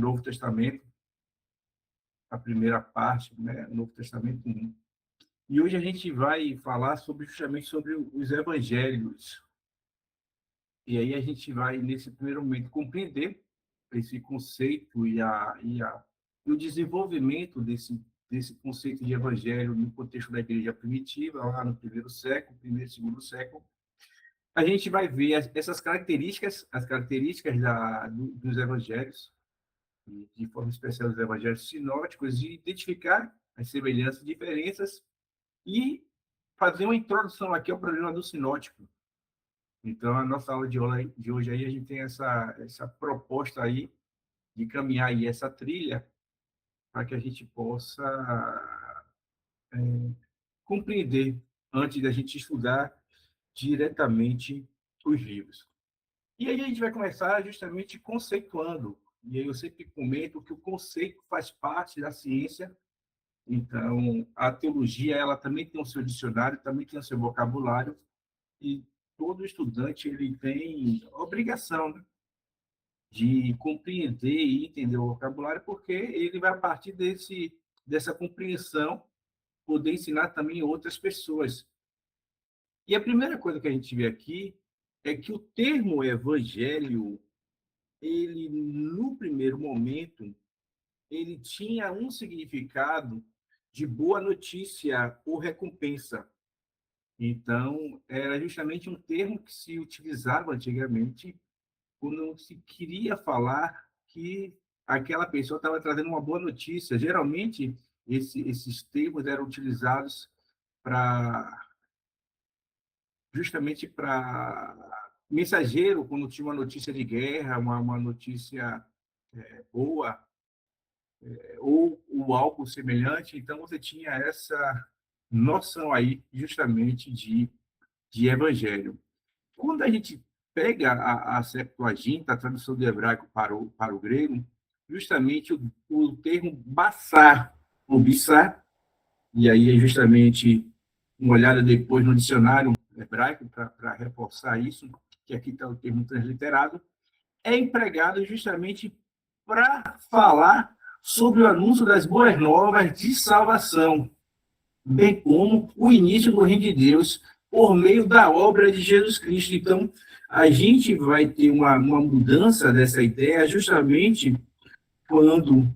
Novo Testamento, a primeira parte, né? Novo Testamento 1. E hoje a gente vai falar justamente sobre os evangelhos. E aí a gente vai, nesse primeiro momento, compreender esse conceito e o desenvolvimento desse conceito de evangelho no contexto da igreja primitiva, lá no primeiro e segundo século. A gente vai ver essas características, as características dos evangelhos, de forma especial dos evangelhos sinóticos, e identificar as semelhanças e diferenças e fazer uma introdução aqui ao problema do sinótico. Então, a nossa aula de hoje aí, a gente tem essa proposta aí de caminhar aí essa trilha para que a gente possa compreender antes da gente estudar diretamente os livros. E aí a gente vai começar justamente conceituando. E aí eu sempre comento que o conceito faz parte da ciência. Então, a teologia, ela também tem o seu dicionário, também tem o seu vocabulário, e todo estudante ele tem obrigação, né, de compreender e entender o vocabulário, porque ele vai, a partir dessa compreensão, poder ensinar também outras pessoas. E a primeira coisa que a gente vê aqui é que o termo evangelho, ele, no primeiro momento, ele tinha um significado de boa notícia ou recompensa. Então, era justamente um termo que se utilizava antigamente quando se queria falar que aquela pessoa estava trazendo uma boa notícia. Geralmente, esses termos eram utilizados justamente para mensageiro, quando tinha uma notícia de guerra, uma notícia boa, ou algo semelhante. Então, você tinha essa noção aí, justamente, de evangelho. Quando a gente pega a Septuaginta, a tradução do hebraico para o grego, justamente o termo bassar, ou bissar, e aí é justamente uma olhada depois no dicionário hebraico para reforçar isso, que aqui está o termo transliterado, é empregado justamente para falar sobre o anúncio das boas novas de salvação, bem como o início do reino de Deus por meio da obra de Jesus Cristo. Então, a gente vai ter uma mudança dessa ideia justamente quando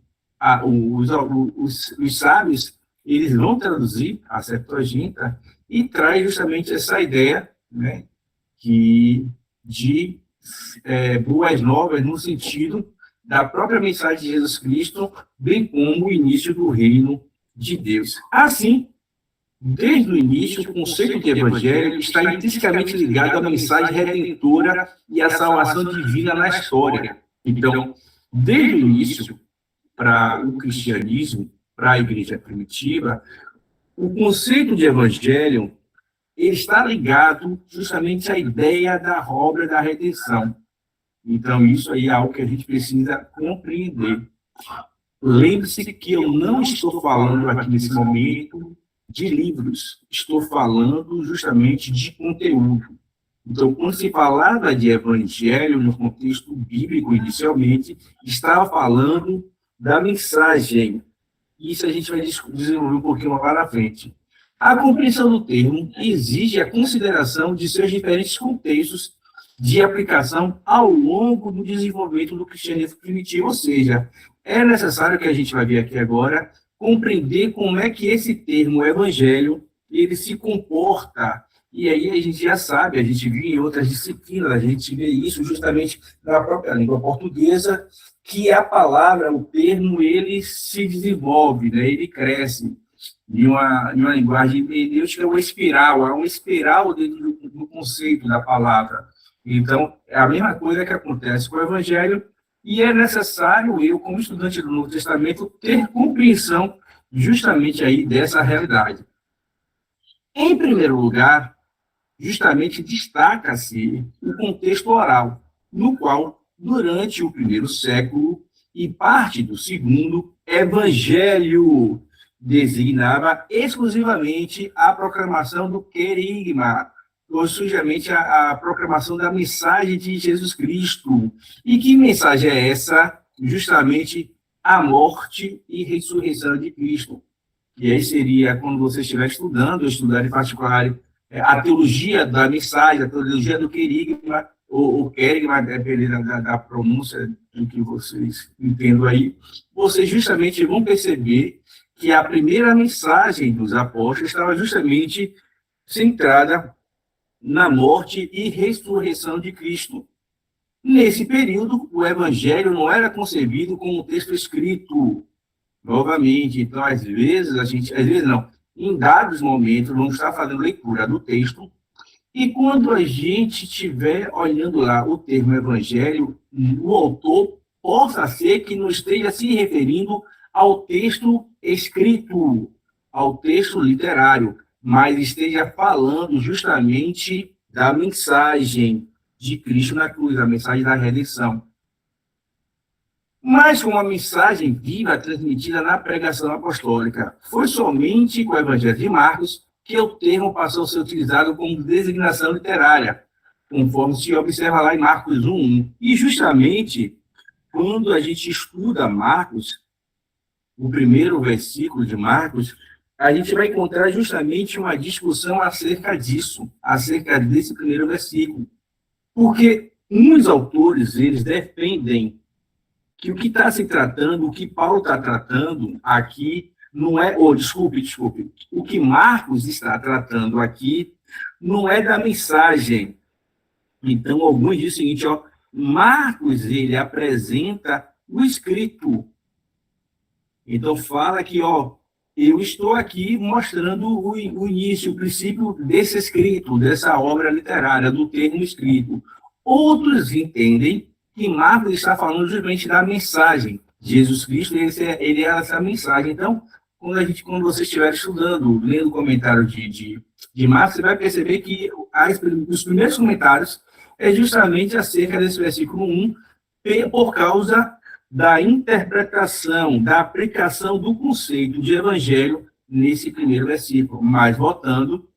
os sábios eles vão traduzir a Septuaginta e traz justamente essa ideia, né, de boas novas no sentido da própria mensagem de Jesus Cristo, bem como o início do reino de Deus. Assim, desde o início, o conceito de evangelho está intrinsecamente ligado à mensagem redentora e à salvação divina na história. Então, desde o início, para o cristianismo, para a igreja primitiva, o conceito de evangelho ele está ligado justamente à ideia da obra da redenção. Então, isso aí é algo que a gente precisa compreender. Lembre-se que eu não estou falando aqui nesse momento de livros, estou falando justamente de conteúdo. Então, quando se falava de evangelho no contexto bíblico inicialmente, estava falando da mensagem. Isso a gente vai desenvolver um pouquinho lá na frente. A compreensão do termo exige a consideração de seus diferentes contextos de aplicação ao longo do desenvolvimento do cristianismo primitivo, ou seja, é necessário que a gente vai ver aqui agora compreender como é que esse termo evangelho ele se comporta. E aí a gente já sabe, a gente viu em outras disciplinas, a gente vê isso justamente na própria língua portuguesa, que a palavra, o termo, ele se desenvolve, né? Ele cresce em uma linguagem hermenêutica, há uma espiral dentro do conceito da palavra. Então, é a mesma coisa que acontece com o Evangelho, e é necessário eu, como estudante do Novo Testamento, ter compreensão justamente aí dessa realidade. Em primeiro lugar, justamente destaca-se o contexto oral, no qual, durante o primeiro século e parte do segundo, Evangelho designava exclusivamente a proclamação do querigma, ou sujamente a proclamação da mensagem de Jesus Cristo. E que mensagem é essa? justamente a morte e ressurreição de Cristo. E aí seria, quando você estiver estudando, estudar em particular a teologia da mensagem, a teologia do querigma, ou querigma, dependendo da pronúncia do que vocês entendam aí, vocês justamente vão perceber que a primeira mensagem dos apóstolos estava justamente centrada na morte e ressurreição de Cristo. Nesse período, o evangelho não era concebido como um texto escrito novamente. Então, às vezes não, em dados momentos, vamos estar fazendo leitura do texto, e quando a gente estiver olhando lá o termo evangelho, o autor possa ser que não esteja se referindo ao texto escrito, ao texto literário, mas esteja falando justamente da mensagem de Cristo na cruz, a mensagem da redenção. Mas com uma mensagem viva transmitida na pregação apostólica. Foi somente com o Evangelho de Marcos que o termo passou a ser utilizado como designação literária, conforme se observa lá em Marcos 1:1. E justamente quando a gente estuda Marcos, o primeiro versículo de Marcos, a gente vai encontrar justamente uma discussão acerca disso, acerca desse primeiro versículo. Porque uns autores, eles defendem que o que está se tratando, o que Paulo está tratando aqui, não é... desculpe. O que Marcos está tratando aqui não é da mensagem. Então, alguns dizem o seguinte, Marcos, ele apresenta o escrito. Então, fala que, eu estou aqui mostrando o início, o princípio desse escrito, dessa obra literária, do termo escrito. Outros entendem que Marcos está falando justamente da mensagem. Jesus Cristo, ele é essa mensagem. Então, quando você estiver estudando, lendo o comentário de Marcos, você vai perceber que os primeiros comentários é justamente acerca desse versículo 1, por causa da interpretação, da aplicação do conceito de evangelho nesse primeiro versículo. Mas, voltando,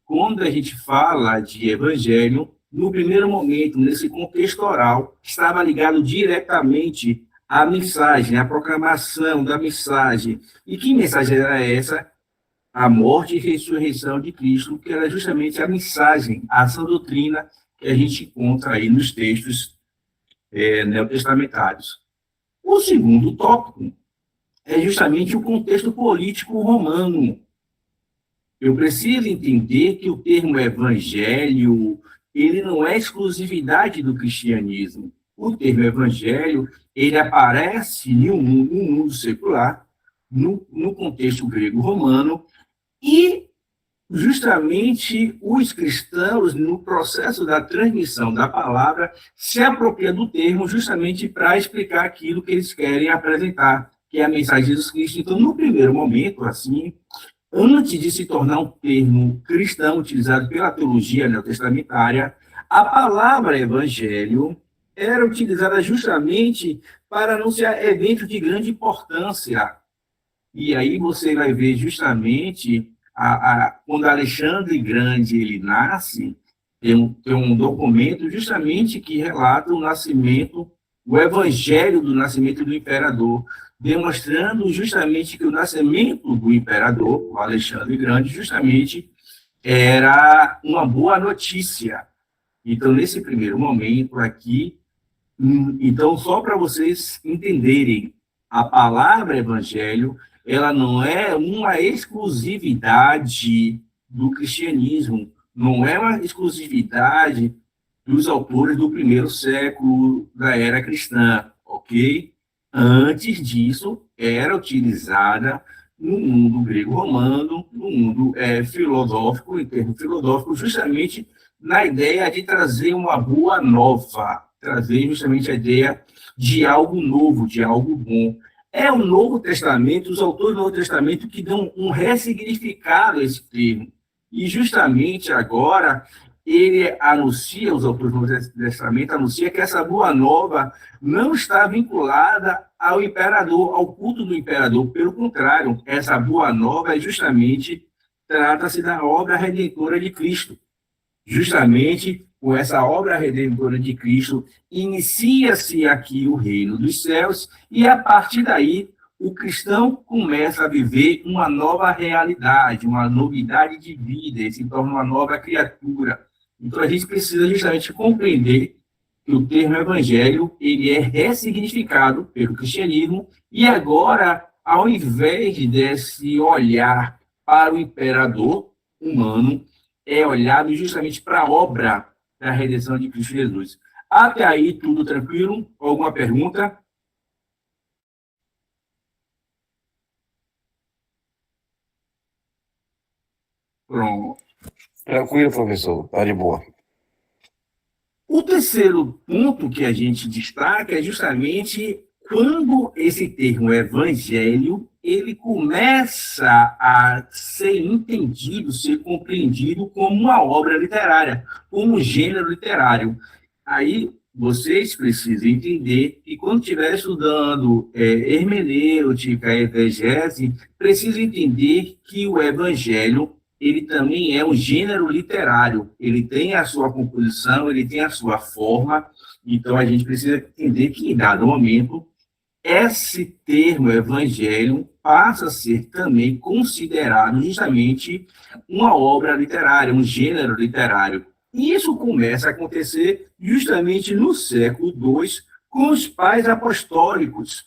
quando a gente fala de evangelho, no primeiro momento, nesse contexto oral, estava ligado diretamente à mensagem, à proclamação da mensagem. E que mensagem era essa? A morte e ressurreição de Cristo, que era justamente a mensagem, a ação doutrina que a gente encontra aí nos textos neotestamentários. O segundo tópico é justamente o contexto político romano. Eu preciso entender que o termo evangelho, ele não é exclusividade do cristianismo. O termo evangelho, ele aparece no mundo secular, no contexto grego-romano, e justamente os cristãos, no processo da transmissão da palavra, se apropriam do termo justamente para explicar aquilo que eles querem apresentar, que é a mensagem de Jesus Cristo. Então, no primeiro momento, assim, antes de se tornar um termo cristão utilizado pela teologia neotestamentária, a palavra evangelho era utilizada justamente para anunciar eventos de grande importância. E aí você vai ver justamente, quando Alexandre Grande ele nasce, tem um documento justamente que relata o nascimento, o evangelho do nascimento do imperador, demonstrando justamente que o nascimento do imperador, o Alexandre Grande, justamente era uma boa notícia. Então, nesse primeiro momento aqui, então, só para vocês entenderem, a palavra evangelho, ela não é uma exclusividade do cristianismo, não é uma exclusividade dos autores do primeiro século da era cristã, ok? Antes disso, era utilizada no mundo grego-romano, no mundo filosófico, em termos filosóficos, justamente na ideia de trazer uma boa nova, trazer justamente a ideia de algo novo, de algo bom. É o Novo Testamento, os autores do Novo Testamento que dão um ressignificado a esse termo. E justamente agora, ele anuncia, os autores do Novo Testamento anuncia que essa boa nova não está vinculada ao imperador, ao culto do imperador. Pelo contrário, essa boa nova justamente trata-se da obra redentora de Cristo. Justamente com essa obra redentora de Cristo, inicia-se aqui o reino dos céus, e a partir daí o cristão começa a viver uma nova realidade, uma novidade de vida, ele se torna uma nova criatura. Então a gente precisa justamente compreender que o termo evangelho ele é ressignificado pelo cristianismo, e agora, ao invés desse olhar para o imperador humano, é olhado justamente para a obra da redenção de Cristo Jesus. Até aí, tudo tranquilo? Alguma pergunta? Pronto. Tranquilo, professor. Tá de boa. O terceiro ponto que a gente destaca é justamente quando esse termo evangelho ele começa a ser entendido, ser compreendido como uma obra literária, como um gênero literário. Aí vocês precisam entender que quando estiver estudando hermenêutica, exegese, precisam entender que o evangelho ele também é um gênero literário, ele tem a sua composição, ele tem a sua forma, então a gente precisa entender que, em dado momento, esse termo evangelho passa a ser também considerado justamente uma obra literária, um gênero literário. E isso começa a acontecer justamente no século II, com os pais apostólicos.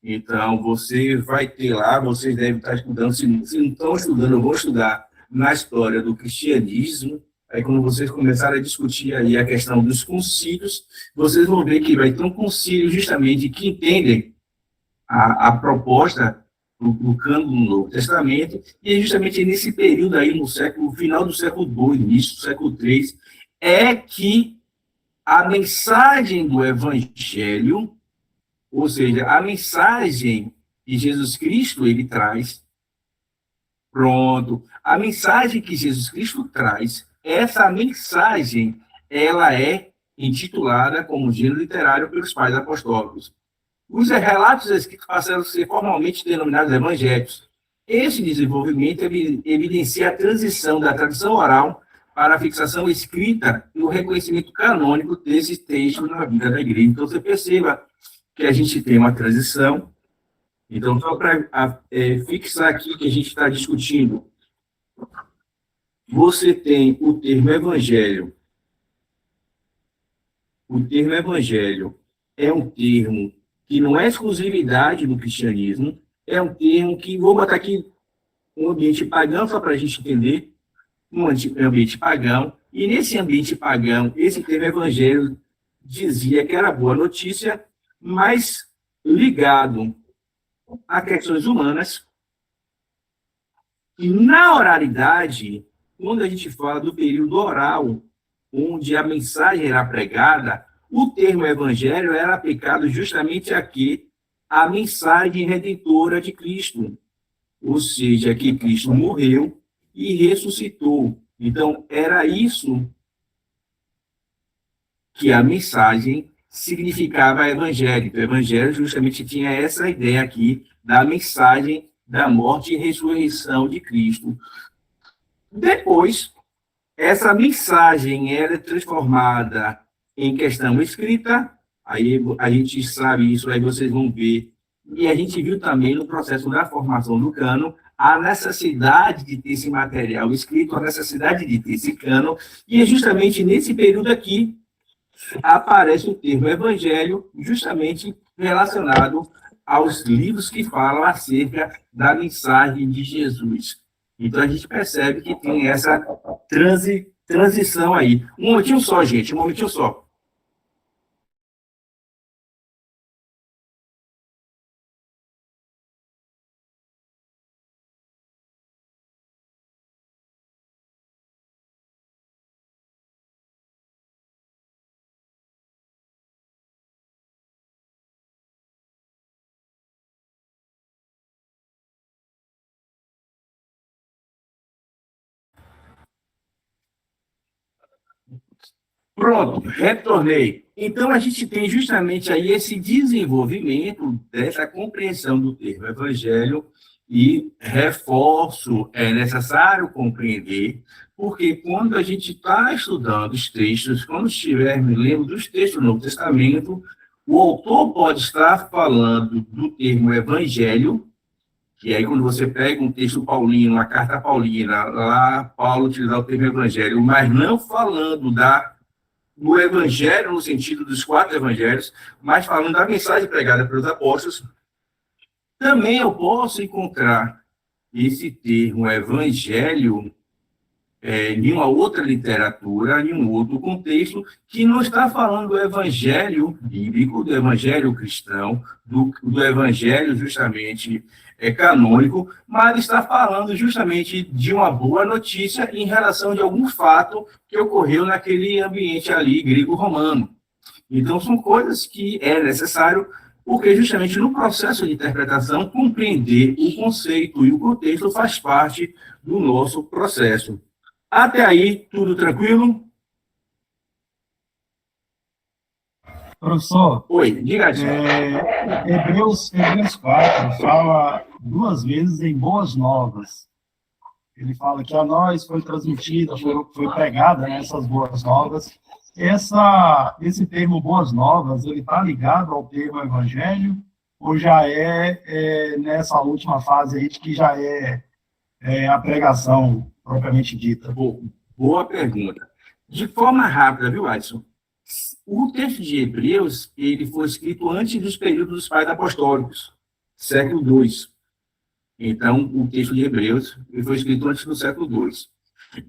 Então, você vai ter lá, vocês devem estar estudando, se não estão estudando, eu vou estudar na história do cristianismo. Aí, quando vocês começarem a discutir aí a questão dos concílios, vocês vão ver que vai ter um concílio justamente que entendem a proposta do cânon do Novo Testamento, e é justamente nesse período aí, no final do século II, início do século III, é que a mensagem do Evangelho, ou seja, a mensagem que Jesus Cristo ele traz, pronto, a mensagem que Jesus Cristo traz, essa mensagem, ela é intitulada como gênero literário pelos pais apostólicos. Os relatos escritos passaram a ser formalmente denominados evangelhos. Esse desenvolvimento evidencia a transição da tradição oral para a fixação escrita e o reconhecimento canônico desses textos na vida da igreja. Então, você perceba que a gente tem uma transição. Então, só para fixar aqui que a gente está discutindo, você tem o termo evangelho. O termo evangelho é um termo que não é exclusividade do cristianismo, é um termo que, vou botar aqui um ambiente pagão, só para a gente entender, um ambiente pagão, e nesse ambiente pagão, esse termo evangelho dizia que era boa notícia, mas ligado a questões humanas. E na oralidade, quando a gente fala do período oral, onde a mensagem era pregada, o termo evangelho era aplicado justamente aqui, a mensagem redentora de Cristo. Ou seja, que Cristo morreu e ressuscitou. Então, era isso que a mensagem significava evangélico. O evangelho justamente tinha essa ideia aqui da mensagem da morte e ressurreição de Cristo. Depois, essa mensagem era transformada em questão escrita, aí a gente sabe isso, aí vocês vão ver, e a gente viu também no processo da formação do cânon, a necessidade de ter esse material escrito, a necessidade de ter esse cânon, e é justamente nesse período aqui aparece o termo evangelho, justamente relacionado aos livros que falam acerca da mensagem de Jesus. Então, a gente percebe que tem essa transição aí. Um momentinho só, gente, um momentinho só. Pronto, retornei. Então, a gente tem justamente aí esse desenvolvimento dessa compreensão do termo evangelho E reforço, é necessário compreender, porque quando a gente está estudando os textos, quando estivermos lendo dos textos do Novo Testamento, o autor pode estar falando do termo evangelho, que aí quando você pega um texto paulino, uma carta paulina, lá Paulo utilizar o termo evangelho, mas não falando do evangelho no sentido dos 4 evangelhos, mas falando da mensagem pregada pelos apóstolos, também eu posso encontrar esse termo evangelho em uma outra literatura, em um outro contexto, que não está falando do evangelho bíblico, do evangelho cristão, do evangelho justamente canônico, mas está falando justamente de uma boa notícia em relação de algum fato que ocorreu naquele ambiente ali grego-romano. Então, são coisas que é necessário, porque justamente no processo de interpretação, compreender o conceito e o contexto faz parte do nosso processo. Até aí, tudo tranquilo? Professor, Oi, diga aí. Hebreus 4 fala 2 vezes em boas novas. Ele fala que a nós foi transmitida, foi pregada, né, essas boas novas. Esse termo boas novas, ele está ligado ao termo evangelho, ou já nessa última fase aí, que já é a pregação propriamente dita? Boa pergunta. De forma rápida, viu, Adson? O texto de Hebreus, ele foi escrito antes dos períodos dos pais apostólicos, século II. Então, o texto de Hebreus ele foi escrito antes do século II.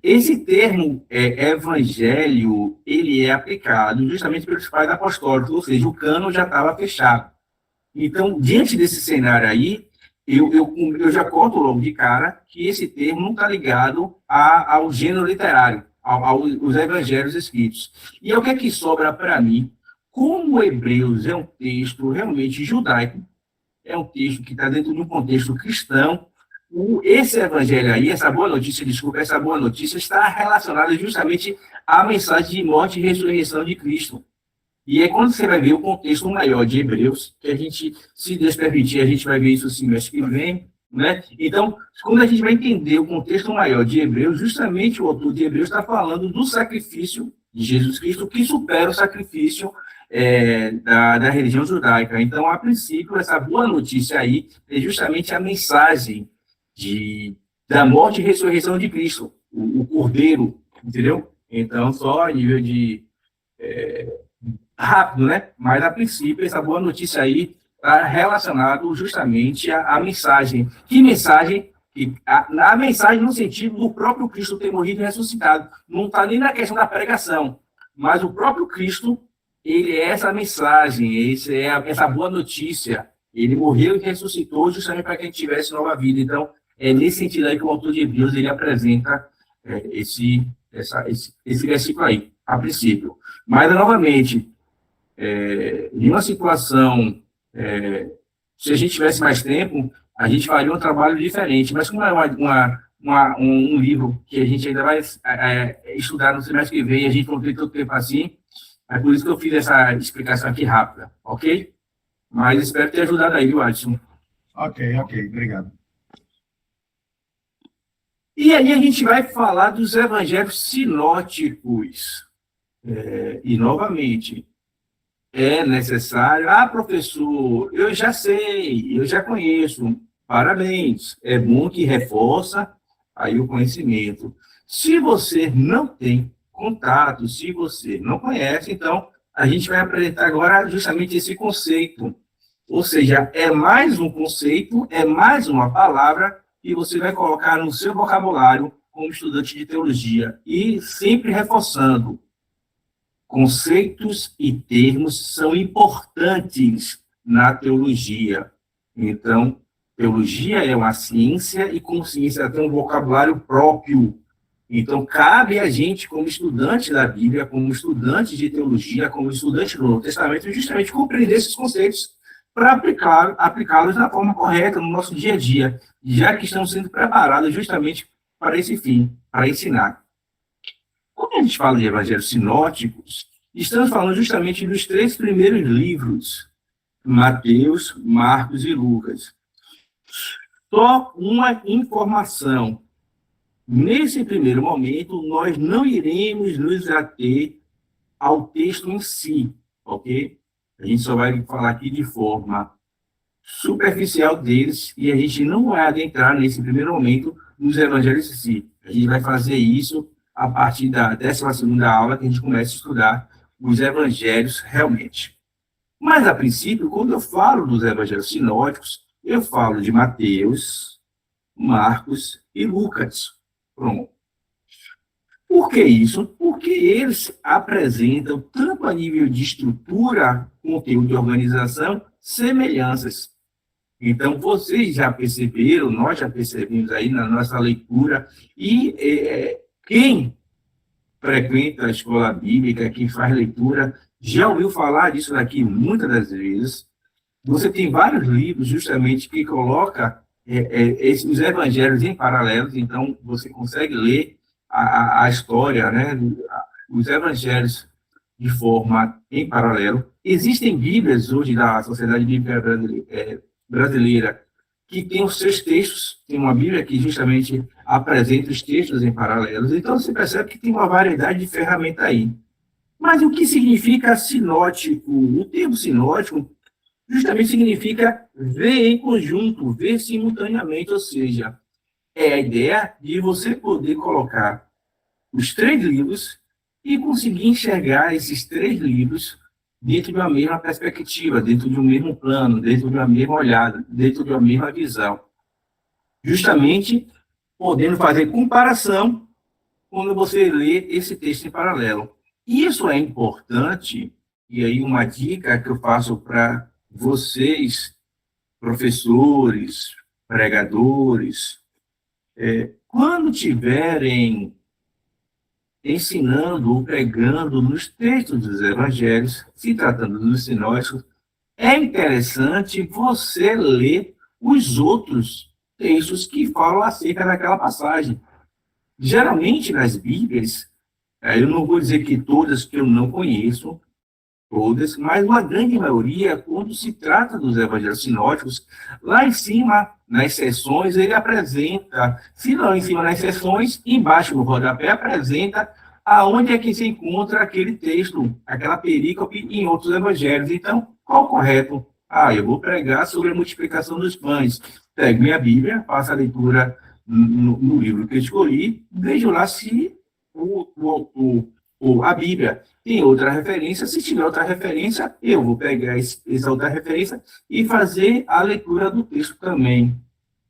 Esse termo evangelho, ele é aplicado justamente pelos pais apostólicos, ou seja, o cânon já estava fechado. Então, diante desse cenário aí, eu já conto logo de cara que esse termo não está ligado ao gênero literário, aos evangelhos escritos. E o que é que sobra para mim? Como Hebreus é um texto realmente judaico, é um texto que está dentro de um contexto cristão, esse evangelho aí, essa boa notícia está relacionada justamente à mensagem de morte e ressurreição de Cristo. E é quando você vai ver o contexto maior de Hebreus, que a gente, se Deus permitir, a gente vai ver isso assim mês que vem, né? Então, quando a gente vai entender o contexto maior de Hebreus, justamente o autor de Hebreus está falando do sacrifício de Jesus Cristo, que supera o sacrifício da religião judaica. Então, a princípio, essa boa notícia aí é justamente a mensagem da morte e ressurreição de Cristo, o Cordeiro, entendeu? Então, só a nível de rápido, né? Mas, a princípio, essa boa notícia aí está relacionado justamente à mensagem. Que mensagem? A mensagem no sentido do próprio Cristo ter morrido e ressuscitado. Não está nem na questão da pregação, mas o próprio Cristo, ele é essa mensagem, essa boa notícia. Ele morreu e ressuscitou justamente para que a gente tivesse nova vida. Então, é nesse sentido aí que o autor de Hebreus ele apresenta esse versículo aí, a princípio. Mas, novamente, em uma situação, se a gente tivesse mais tempo, a gente faria um trabalho diferente. Mas como é um livro que a gente ainda vai estudar no semestre que vem, a gente não tem todo tempo assim, é por isso que eu fiz essa explicação aqui rápida, ok? Mas espero ter ajudado aí, viu, Adson? Ok, obrigado. E aí a gente vai falar dos evangelhos sinóticos. E, novamente, é necessário... Ah, professor, eu já sei, eu já conheço. Parabéns. É bom que reforça aí o conhecimento. Se você não tem contato, se você não conhece, então a gente vai apresentar agora justamente esse conceito. Ou seja, é mais um conceito, é mais uma palavra que você vai colocar no seu vocabulário como estudante de teologia. E sempre reforçando, conceitos e termos são importantes na teologia. Então, teologia é uma ciência e com ciência tem um vocabulário próprio. Então, cabe a gente, como estudante da Bíblia, como estudante de teologia, como estudante do Novo Testamento, justamente compreender esses conceitos para aplicá-los da forma correta no nosso dia a dia, já que estamos sendo preparados justamente para esse fim, para ensinar. Quando a gente fala de evangelhos sinóticos, estamos falando justamente dos 3 primeiros livros, Mateus, Marcos e Lucas. Só uma informação. Nesse primeiro momento, nós não iremos nos ater ao texto em si, ok? A gente só vai falar aqui de forma superficial deles e a gente não vai adentrar nesse primeiro momento nos evangelhos em si. A gente vai fazer isso a partir da 12ª aula, que a gente começa a estudar os evangelhos realmente. Mas, a princípio, quando eu falo dos evangelhos sinóticos, eu falo de Mateus, Marcos e Lucas. Pronto. Por que isso? Porque eles apresentam, tanto a nível de estrutura, conteúdo de organização, semelhanças. Então, vocês já perceberam, nós já percebemos aí na nossa leitura, e quem frequenta a escola bíblica, quem faz leitura, já ouviu falar disso daqui muitas das vezes. Você tem vários livros, justamente, que coloca os evangelhos em paralelos, então você consegue ler a história, né, os evangelhos de forma em paralelo. Existem Bíblias hoje da Sociedade Bíblica Brasileira que tem os seus textos, tem uma Bíblia que justamente apresenta os textos em paralelos, então você percebe que tem uma variedade de ferramentas aí. Mas o que significa sinótico? O termo sinótico justamente significa ver em conjunto, ver simultaneamente, ou seja, é a ideia de você poder colocar os 3 livros e conseguir enxergar esses 3 livros dentro de uma mesma perspectiva, dentro de um mesmo plano, dentro de uma mesma olhada, dentro de uma mesma visão. Justamente podendo fazer comparação quando você lê esse texto em paralelo. Isso é importante, e aí uma dica que eu faço para vocês, professores, pregadores, quando tiverem ensinando ou pregando nos textos dos evangelhos, se tratando dos sinóticos, é interessante você ler os outros textos que falam acerca daquela passagem. Geralmente, nas Bíblias, eu não vou dizer que todas que eu não conheço, todas, mas uma grande maioria, quando se trata dos evangelhos sinóticos, lá em cima, nas seções, ele apresenta, se não em cima nas seções, embaixo no rodapé, apresenta aonde é que se encontra aquele texto, aquela perícope em outros evangelhos. Então, qual o correto? Eu vou pregar sobre a multiplicação dos pães. Pego minha Bíblia, faço a leitura no livro que eu escolhi, vejo lá se a Bíblia tem outra referência. Se tiver outra referência, eu vou pegar essa outra referência e fazer a leitura do texto também.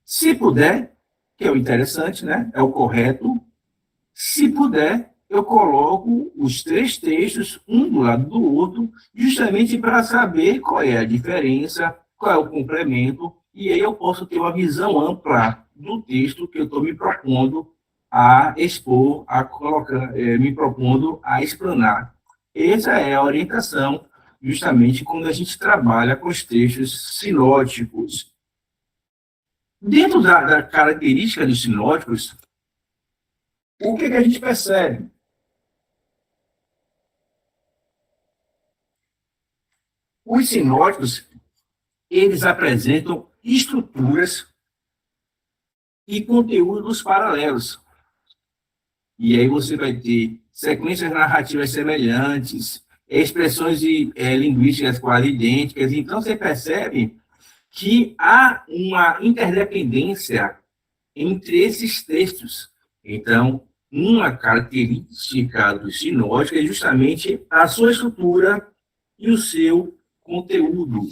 Se puder, que é o interessante, né? É o correto. Se puder, eu coloco os 3 textos, um do lado do outro, justamente para saber qual é a diferença, qual é o complemento, e aí eu posso ter uma visão ampla do texto que eu estou me propondo a expor, a colocar, me propondo a explanar. Essa é a orientação, justamente quando a gente trabalha com os textos sinóticos. Dentro da característica dos sinóticos, o que a gente percebe? Os sinóticos, eles apresentam estruturas e conteúdos paralelos. E aí você vai ter sequências narrativas semelhantes, expressões linguísticas quase idênticas. Então, você percebe que há uma interdependência entre esses textos. Então, uma característica do sinótico é justamente a sua estrutura e o seu conteúdo.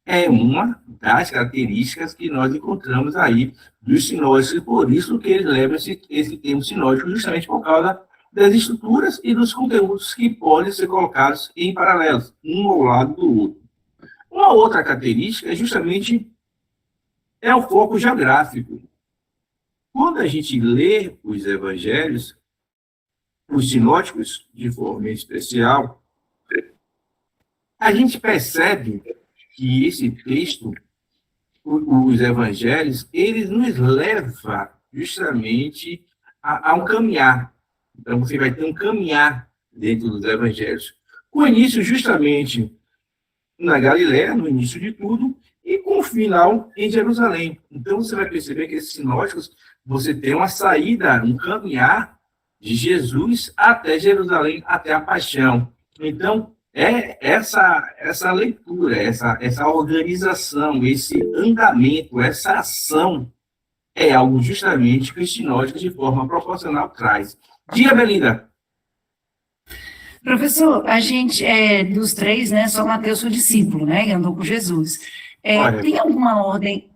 É uma das características que nós encontramos aí dos sinóticos, e por isso que eles levam esse termo sinótico, justamente por causa das estruturas e dos conteúdos que podem ser colocados em paralelos, um ao lado do outro. Uma outra característica é justamente o foco geográfico. Quando a gente lê os evangelhos, os sinóticos, de forma especial, a gente percebe que esse texto, os evangelhos, eles nos leva justamente a um caminhar. Então, você vai ter um caminhar dentro dos evangelhos. Com início justamente na Galiléia, no início de tudo, e com o final em Jerusalém. Então, você vai perceber que esses sinóticos, você tem uma saída, um caminhar de Jesus até Jerusalém, até a paixão. Então, é essa leitura, essa organização, esse andamento, essa ação, é algo justamente que os sinóticos, de forma proporcional, traz. Diga, Belinda. Professor, a gente, dos três, né, só Mateus foi discípulo, né, e andou com Jesus. Tem alguma ordem,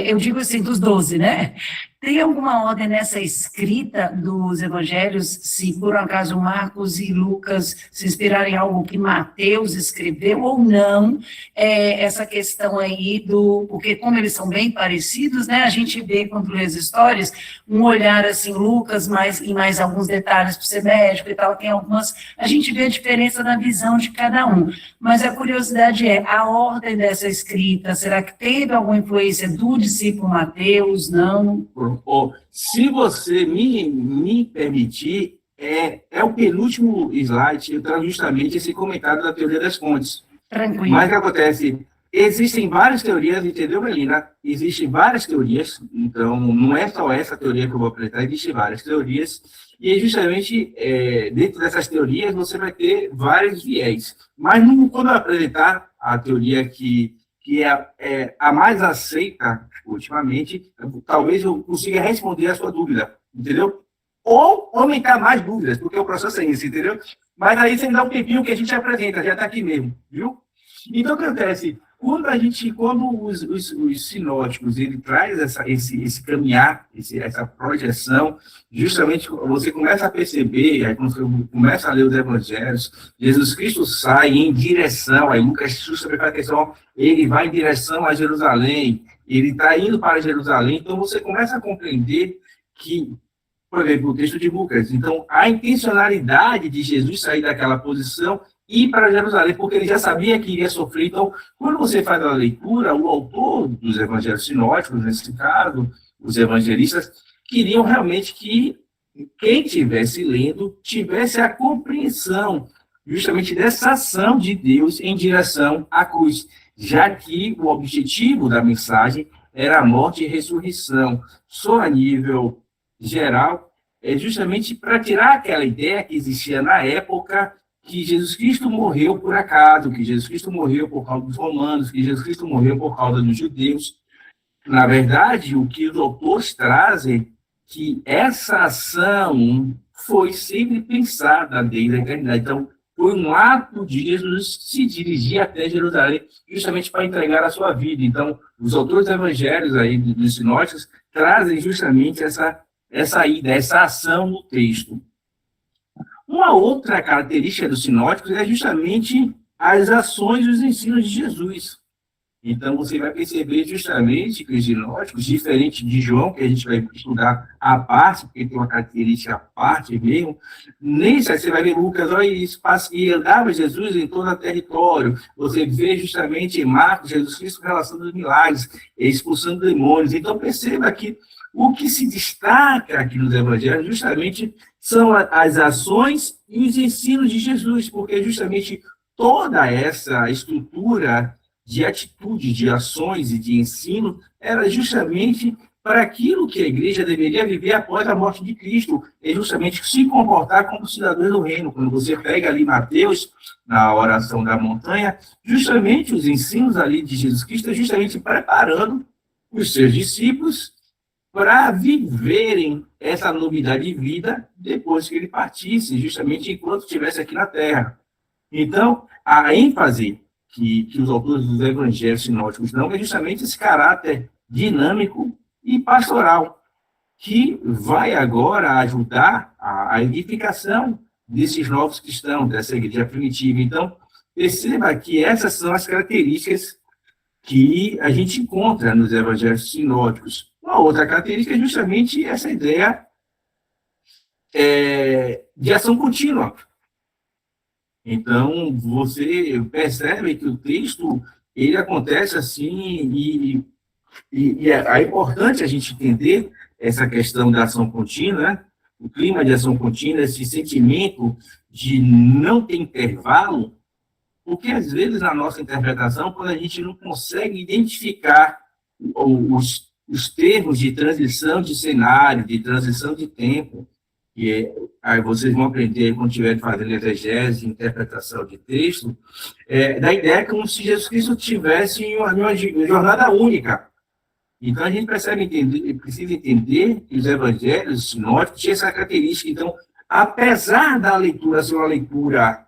eu digo assim, dos 12, né? Tem alguma ordem nessa escrita dos evangelhos, se por acaso Marcos e Lucas se inspirarem em algo que Mateus escreveu ou não? Essa questão aí porque como eles são bem parecidos, né, a gente vê quando lê as histórias, um olhar assim, Lucas, e mais alguns detalhes por ser médico e tal, a gente vê a diferença na visão de cada um. Mas a curiosidade a ordem dessa escrita, será que teve alguma influência do discípulo Mateus? Não? Se você me permitir, é o penúltimo slide, eu trago justamente esse comentário da teoria das fontes. Tranquilo. Mas o que acontece? Existem várias teorias, entendeu, Melina? Existem várias teorias, então não é só essa teoria que eu vou apresentar, existem várias teorias, e justamente dentro dessas teorias você vai ter vários viés. Mas quando eu apresentar a teoria que é a mais aceita ultimamente, talvez eu consiga responder a sua dúvida, entendeu? Ou aumentar mais dúvidas, porque o processo é esse, entendeu? Mas aí você me dá um tempinho que a gente apresenta, já está aqui mesmo, viu? Então, o que acontece? Quando os sinóticos, ele traz esse caminhar, essa projeção, justamente você começa a perceber, aí quando você começa a ler os evangelhos, Jesus Cristo sai em direção, aí Lucas justamente faz a questão, ele vai em direção a Jerusalém, ele está indo para Jerusalém, então você começa a compreender que, por exemplo, o texto de Lucas, então a intencionalidade de Jesus sair daquela posição e ir para Jerusalém, porque ele já sabia que iria sofrer. Então, quando você faz a leitura, o autor dos evangelhos sinóticos, nesse caso, os evangelistas, queriam realmente que quem estivesse lendo tivesse a compreensão justamente dessa ação de Deus em direção à cruz, já que o objetivo da mensagem era a morte e ressurreição. Só a nível geral, é justamente para tirar aquela ideia que existia na época que Jesus Cristo morreu por acaso, que Jesus Cristo morreu por causa dos romanos, que Jesus Cristo morreu por causa dos judeus. Na verdade, o que os autores trazem, que essa ação foi sempre pensada desde a eternidade. Então, foi um ato de Jesus se dirigir até Jerusalém, justamente para entregar a sua vida. Então, os autores dos evangelhos aí, dos sinóticos, trazem justamente essa ida, essa ação no texto. Uma outra característica dos sinóticos é justamente as ações e os ensinos de Jesus. Então, você vai perceber justamente que os sinóticos, diferente de João, que a gente vai estudar à parte, porque tem uma característica à parte mesmo, nesse você vai ver Lucas, olha, e andava Jesus em todo o território. Você vê justamente em Marcos, Jesus Cristo realizando os milagres, expulsando demônios. Então, perceba que o que se destaca aqui nos evangelhos justamente são as ações e os ensinos de Jesus, porque justamente toda essa estrutura de atitude, de ações e de ensino era justamente para aquilo que a igreja deveria viver após a morte de Cristo, é justamente se comportar como cidadãos do reino. Quando você pega ali Mateus, na oração da montanha, justamente os ensinos ali de Jesus Cristo é justamente preparando os seus discípulos para viverem essa novidade de vida depois que ele partisse, justamente enquanto estivesse aqui na Terra. Então, a ênfase que os autores dos evangelhos sinóticos dão é justamente esse caráter dinâmico e pastoral, que vai agora ajudar a edificação desses novos cristãos, dessa igreja primitiva. Então, perceba que essas são as características que a gente encontra nos evangelhos sinóticos. Uma outra característica é justamente essa ideia de ação contínua. Então, você percebe que o texto, ele acontece assim, e é importante a gente entender essa questão da ação contínua, né? O clima de ação contínua, esse sentimento de não ter intervalo, Porque, às vezes, na nossa interpretação, quando a gente não consegue identificar os termos de transição de cenário, de transição de tempo, aí vocês vão aprender quando estiverem fazendo exegese, interpretação de texto, da ideia como se Jesus Cristo tivesse uma jornada única. Então, a gente precisa entender que os evangelhos sinóticos tinham essa característica. Então, apesar da leitura ser uma leitura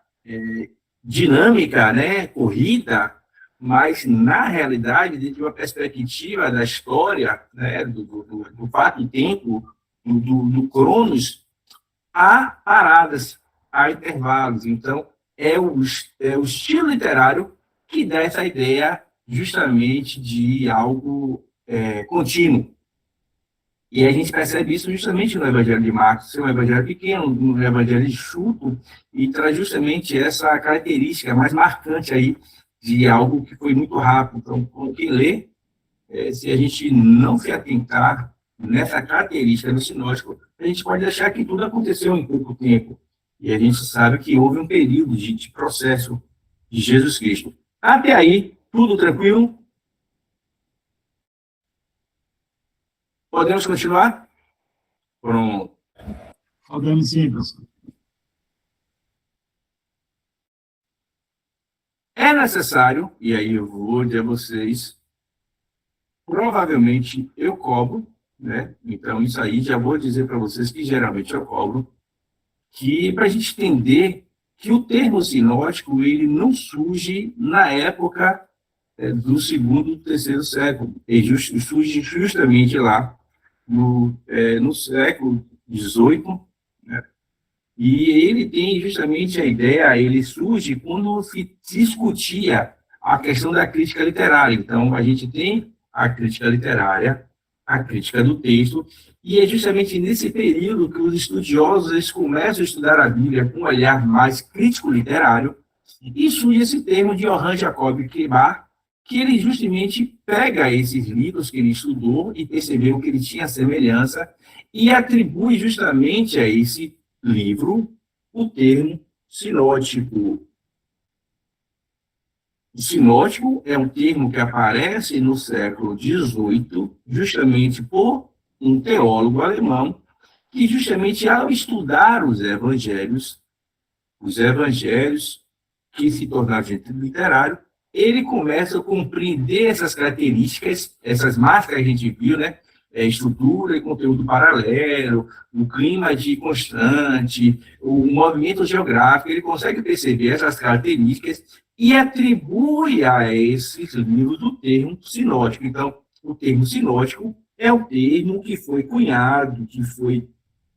dinâmica, né, corrida, mas, na realidade, dentro de uma perspectiva da história, né, do fato e tempo, do cronos, há paradas, há intervalos. Então, é o estilo literário que dá essa ideia justamente de algo contínuo. E a gente percebe isso justamente no Evangelho de Marcos, ser um evangelho pequeno, um evangelho enxuto, e traz justamente essa característica mais marcante aí de algo que foi muito rápido. Então, quem lê, se a gente não se atentar nessa característica do sinótico, a gente pode achar que tudo aconteceu em pouco tempo. E a gente sabe que houve um período de processo de Jesus Cristo. Até aí, tudo tranquilo? Podemos continuar? Pronto. Podemos sim, professor. É necessário, e aí eu vou dizer a vocês, provavelmente eu cobro, né? Então, isso aí já vou dizer para vocês que geralmente eu cobro, que para a gente entender que o termo sinótico ele não surge na época do segundo e terceiro século, ele surge justamente lá no século XVIII, né? E ele tem justamente a ideia, ele surge quando se discutia a questão da crítica literária. Então, a gente tem a crítica literária, a crítica do texto, e é justamente nesse período que os estudiosos eles começam a estudar a Bíblia com um olhar mais crítico-literário, e surge esse termo de Johann Jacob Kebar, que ele justamente pega esses livros que ele estudou e percebeu que ele tinha semelhança e atribui justamente a esse livro o termo sinótico. O sinótico é um termo que aparece no século XVIII, justamente por um teólogo alemão, que justamente ao estudar os evangelhos que se tornaram de literário, ele começa a compreender essas características, essas marcas que a gente viu, né? Estrutura e conteúdo paralelo, o clima de constante, o movimento geográfico, ele consegue perceber essas características e atribui a esses livros o termo sinótico. Então, o termo sinótico é o termo que foi cunhado, que foi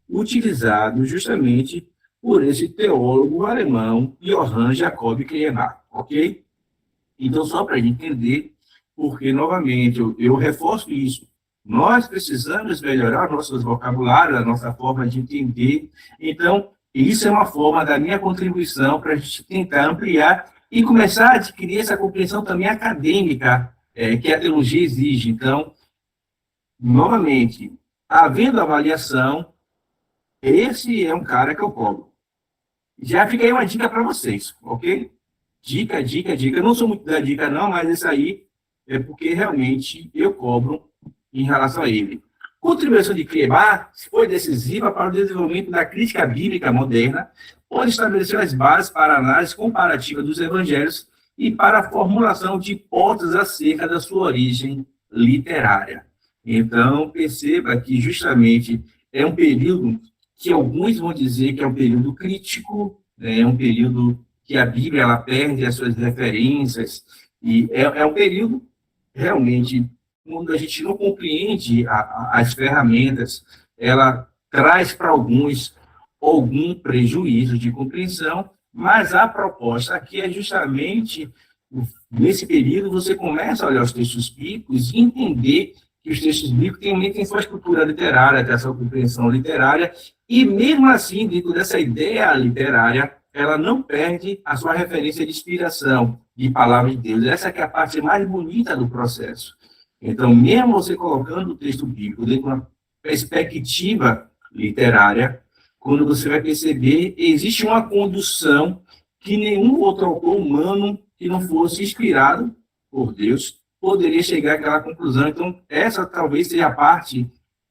utilizado justamente por esse teólogo alemão, Johann Jacob Kebar, ok? Então, só para a gente entender, porque, novamente, eu reforço isso, nós precisamos melhorar nossos vocabulários, a nossa forma de entender. Então, isso é uma forma da minha contribuição para a gente tentar ampliar e começar a adquirir essa compreensão também acadêmica que a teologia exige. Então, novamente, havendo avaliação, esse é um cara que eu cobro. Já fica aí uma dica para vocês, ok? Dica. Eu não sou muito da dica, não, mas isso aí é porque realmente eu cobro em relação a ele. A contribuição de Kebar foi decisiva para o desenvolvimento da crítica bíblica moderna, onde estabeleceu as bases para a análise comparativa dos evangelhos e para a formulação de hipóteses acerca da sua origem literária. Então, perceba que justamente é um período que alguns vão dizer que é um período crítico, é um período que a Bíblia ela perde as suas referências, e é um período realmente quando a gente não compreende as ferramentas, ela traz para alguns algum prejuízo de compreensão, mas a proposta aqui é justamente, nesse período, você começa a olhar os textos bíblicos e entender que os textos bíblicos têm sua estrutura literária, tem a sua compreensão literária, e mesmo assim, dentro dessa ideia literária, ela não perde a sua referência de inspiração, de palavra de Deus. Essa que é a parte mais bonita do processo. Então, mesmo você colocando o texto bíblico dentro de uma perspectiva literária, quando você vai perceber, existe uma condução que nenhum outro autor humano que não fosse inspirado por Deus poderia chegar àquela conclusão. Então, essa talvez seja a parte,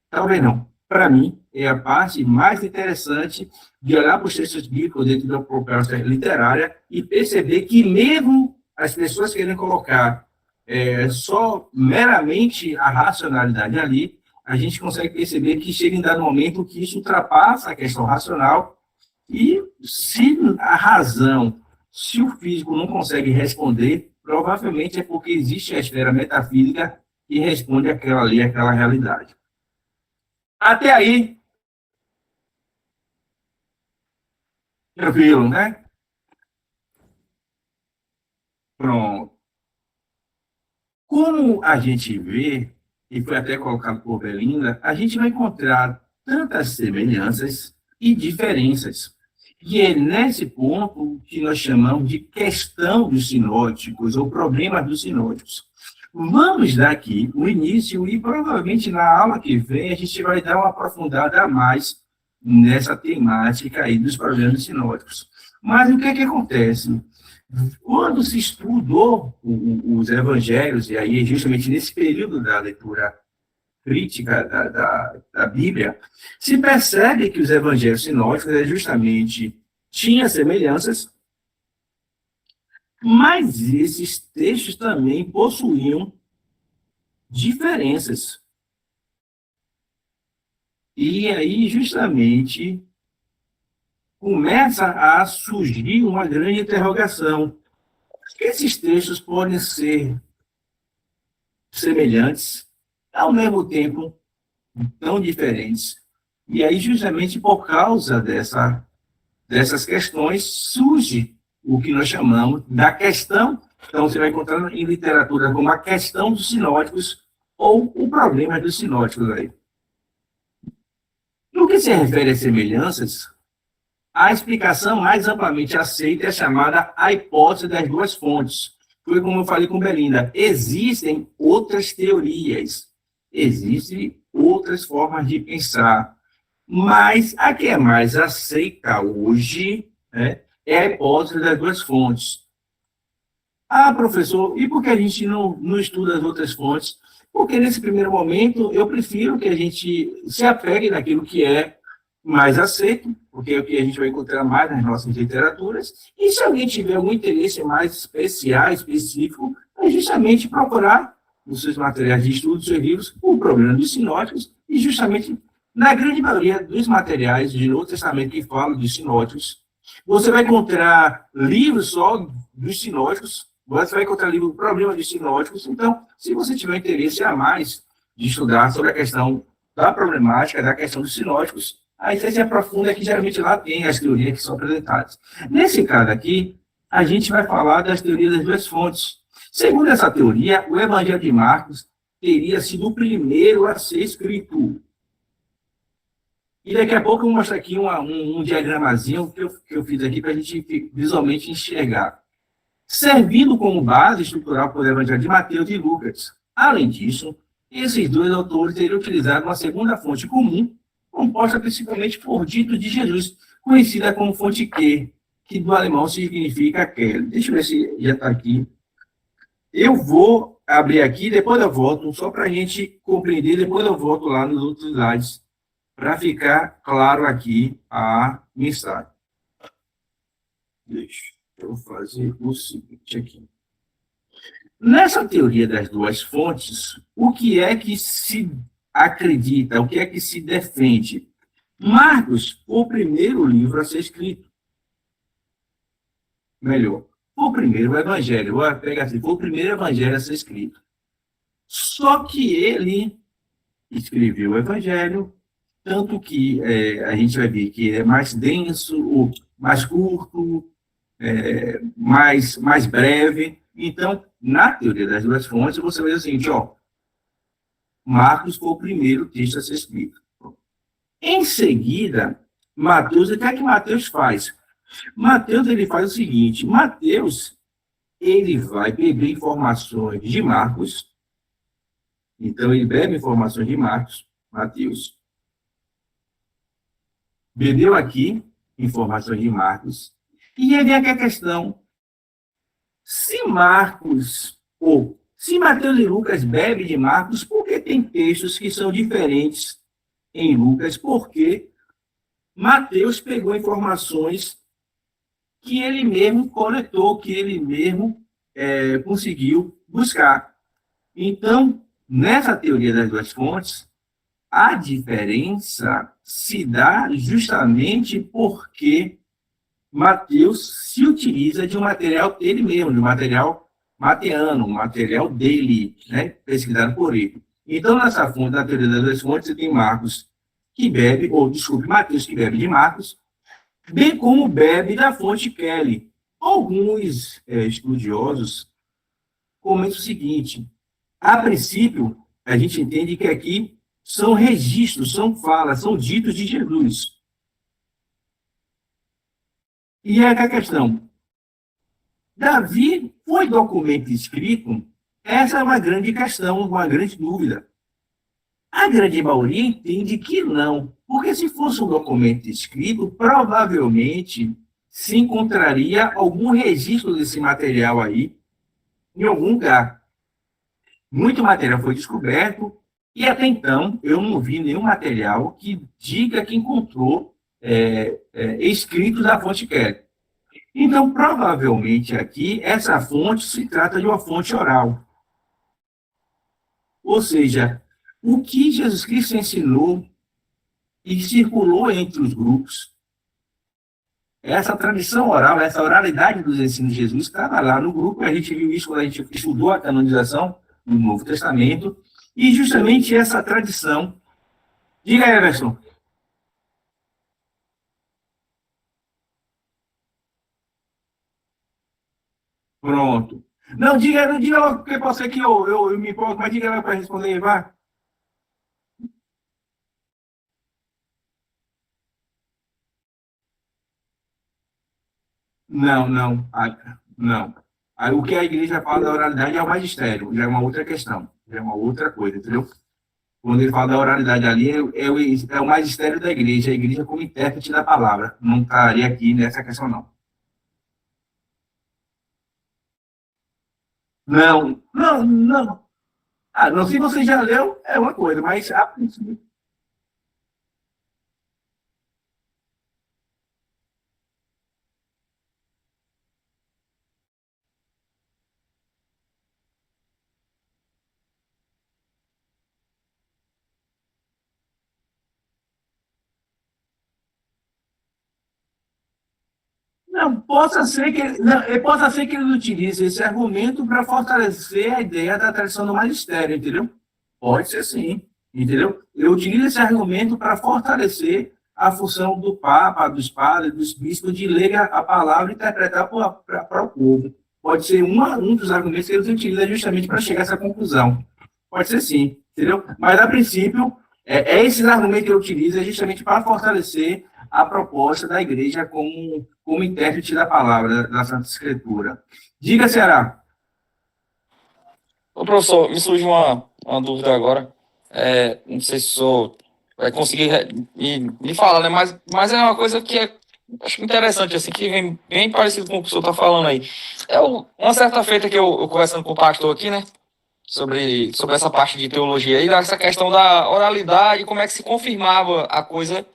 talvez não, para mim, é a parte mais interessante de olhar para os textos bíblicos dentro da proposta literária e perceber que mesmo as pessoas querem colocar só meramente a racionalidade ali, a gente consegue perceber que chega em dado momento que isso ultrapassa a questão racional e se a razão, se o físico não consegue responder, provavelmente é porque existe a esfera metafísica que responde àquela ali, àquela realidade. Até aí, tranquilo, né? Pronto. Como a gente vê, e foi até colocado por Belinda, a gente vai encontrar tantas semelhanças e diferenças. E é nesse ponto que nós chamamos de questão dos sinóticos, ou problema dos sinóticos. Vamos dar aqui o início, e provavelmente na aula que vem a gente vai dar uma aprofundada a mais nessa temática aí dos problemas sinóticos. Mas o que é que acontece? Quando se estudou os evangelhos, e aí justamente nesse período da leitura crítica da Bíblia, se percebe que os evangelhos sinóticos justamente tinham semelhanças, mas esses textos também possuíam diferenças. E aí, justamente, começa a surgir uma grande interrogação. Esses textos podem ser semelhantes, ao mesmo tempo tão diferentes. E aí, justamente por causa dessas questões, surge o que nós chamamos da questão. Então, você vai encontrar em literatura como a questão dos sinóticos ou o problema dos sinóticos aí. No que se refere às semelhanças, a explicação mais amplamente aceita é chamada a hipótese das duas fontes. Foi como eu falei com Belinda, existem outras teorias, existem outras formas de pensar, mas a que é mais aceita hoje, né, é a hipótese das duas fontes. Ah, professor, e por que a gente não estuda as outras fontes? Porque nesse primeiro momento eu prefiro que a gente se apegue naquilo que é mais aceito, porque é o que a gente vai encontrar mais nas nossas literaturas, e se alguém tiver algum interesse mais especial, específico, é justamente procurar nos seus materiais de estudo, nos seus livros, o problema dos sinóticos, e justamente na grande maioria dos materiais do Novo Testamento que falam de sinóticos, você vai encontrar livros só dos sinóticos, você vai encontrar livro do problema dos sinóticos. Então, se você tiver interesse a mais de estudar sobre a questão da problemática, da questão dos sinóticos, aí você se aprofunda que geralmente lá tem as teorias que são apresentadas. Nesse caso aqui, a gente vai falar das teorias das duas fontes. Segundo essa teoria, o Evangelho de Marcos teria sido o primeiro a ser escrito. E daqui a pouco eu vou mostrar aqui um diagramazinho que eu fiz aqui para a gente visualmente enxergar. Servindo como base estrutural para o Evangelho de Mateus e Lucas. Além disso, esses dois autores teriam utilizado uma segunda fonte comum, composta principalmente por dito de Jesus, conhecida como fonte Q, que do alemão significa aquele. Deixa eu ver se já está aqui. Eu vou abrir aqui, depois eu volto, só para a gente compreender, depois eu volto lá nos outros slides, para ficar claro aqui a mensagem. Deixa eu fazer o seguinte aqui. Nessa teoria das duas fontes, o que é que se acredita, o que é que se defende? Marcos foi o primeiro livro a ser escrito. Melhor, foi o primeiro evangelho, vou pegar assim, foi o primeiro evangelho a ser escrito. Só que ele escreveu o evangelho, tanto que a gente vai ver que é mais denso, mais curto, mais breve. Então, na teoria das duas fontes, você vai dizer o seguinte, ó, Marcos foi o primeiro texto a ser escrito. Em seguida, Mateus, o que é que Mateus faz? Mateus, ele faz o seguinte, Mateus, ele vai beber informações de Marcos, então ele bebe informações de Marcos, Mateus, bebeu aqui informações de Marcos, E aí vem aqui a questão, se Marcos, ou se Mateus e Lucas bebem de Marcos, por que tem textos que são diferentes em Lucas? Porque Mateus pegou informações que ele mesmo coletou, que ele mesmo conseguiu buscar. Então, nessa teoria das duas fontes, a diferença se dá justamente porque Mateus se utiliza de um material dele mesmo, de um material mateano, um material dele, né, pesquisado por ele. Então, nessa fonte, na teoria das duas fontes, você tem Mateus que bebe de Marcos, bem como bebe da fonte Kelly. Alguns estudiosos comentam o seguinte: a princípio, a gente entende que aqui são registros, são falas, são ditos de Jesus. E é a questão: Davi foi documento escrito? Essa é uma grande questão, uma grande dúvida. A grande maioria entende que não, porque se fosse um documento escrito, provavelmente se encontraria algum registro desse material aí em algum lugar. Muito material foi descoberto e até então eu não vi nenhum material que diga que encontrou escritos da fonte Kelly. Então, provavelmente aqui, essa fonte se trata de uma fonte oral. Ou seja, o que Jesus Cristo ensinou e circulou entre os grupos, essa tradição oral, essa oralidade dos ensinos de Jesus estava lá no grupo, a gente viu isso quando a gente estudou a canonização do Novo Testamento, e justamente essa tradição. Diga aí, Everson. Pronto. Não, diga logo, porque pode ser que eu me empolgo, mas diga lá para responder, vá. Não, não. Não. Aí, o que a igreja fala da oralidade é o magistério, já é uma outra questão, já é uma outra coisa, entendeu? Quando ele fala da oralidade ali, é o magistério da igreja, a igreja como intérprete da palavra. Não estaria aqui nessa questão, não. Não, não, não. Ah, não, se você já leu, é uma coisa, mas a princípio. Não, possa ser que ele utilize esse argumento para fortalecer a ideia da tradição do magistério, entendeu? Pode ser sim, entendeu? Eu utilizo esse argumento para fortalecer a função do Papa, dos padres, dos bispos, de ler a palavra e interpretar para o povo. Pode ser um dos argumentos que eles utilizam justamente para chegar a essa conclusão. Pode ser sim, entendeu? Mas, a princípio, esses argumentos que eu utilizo é justamente para fortalecer a proposta da igreja como intérprete da palavra, da Santa Escritura. Diga, Ceará. Ô, professor, me surge uma dúvida agora. Não sei se o senhor vai conseguir me falar, né? Mas é uma coisa que acho interessante, assim, que vem bem parecido com o que o senhor está falando aí. Uma certa feita que eu conversando com o pastor aqui, né? Sobre essa parte de teologia aí, dessa questão da oralidade, como é que se confirmava a coisa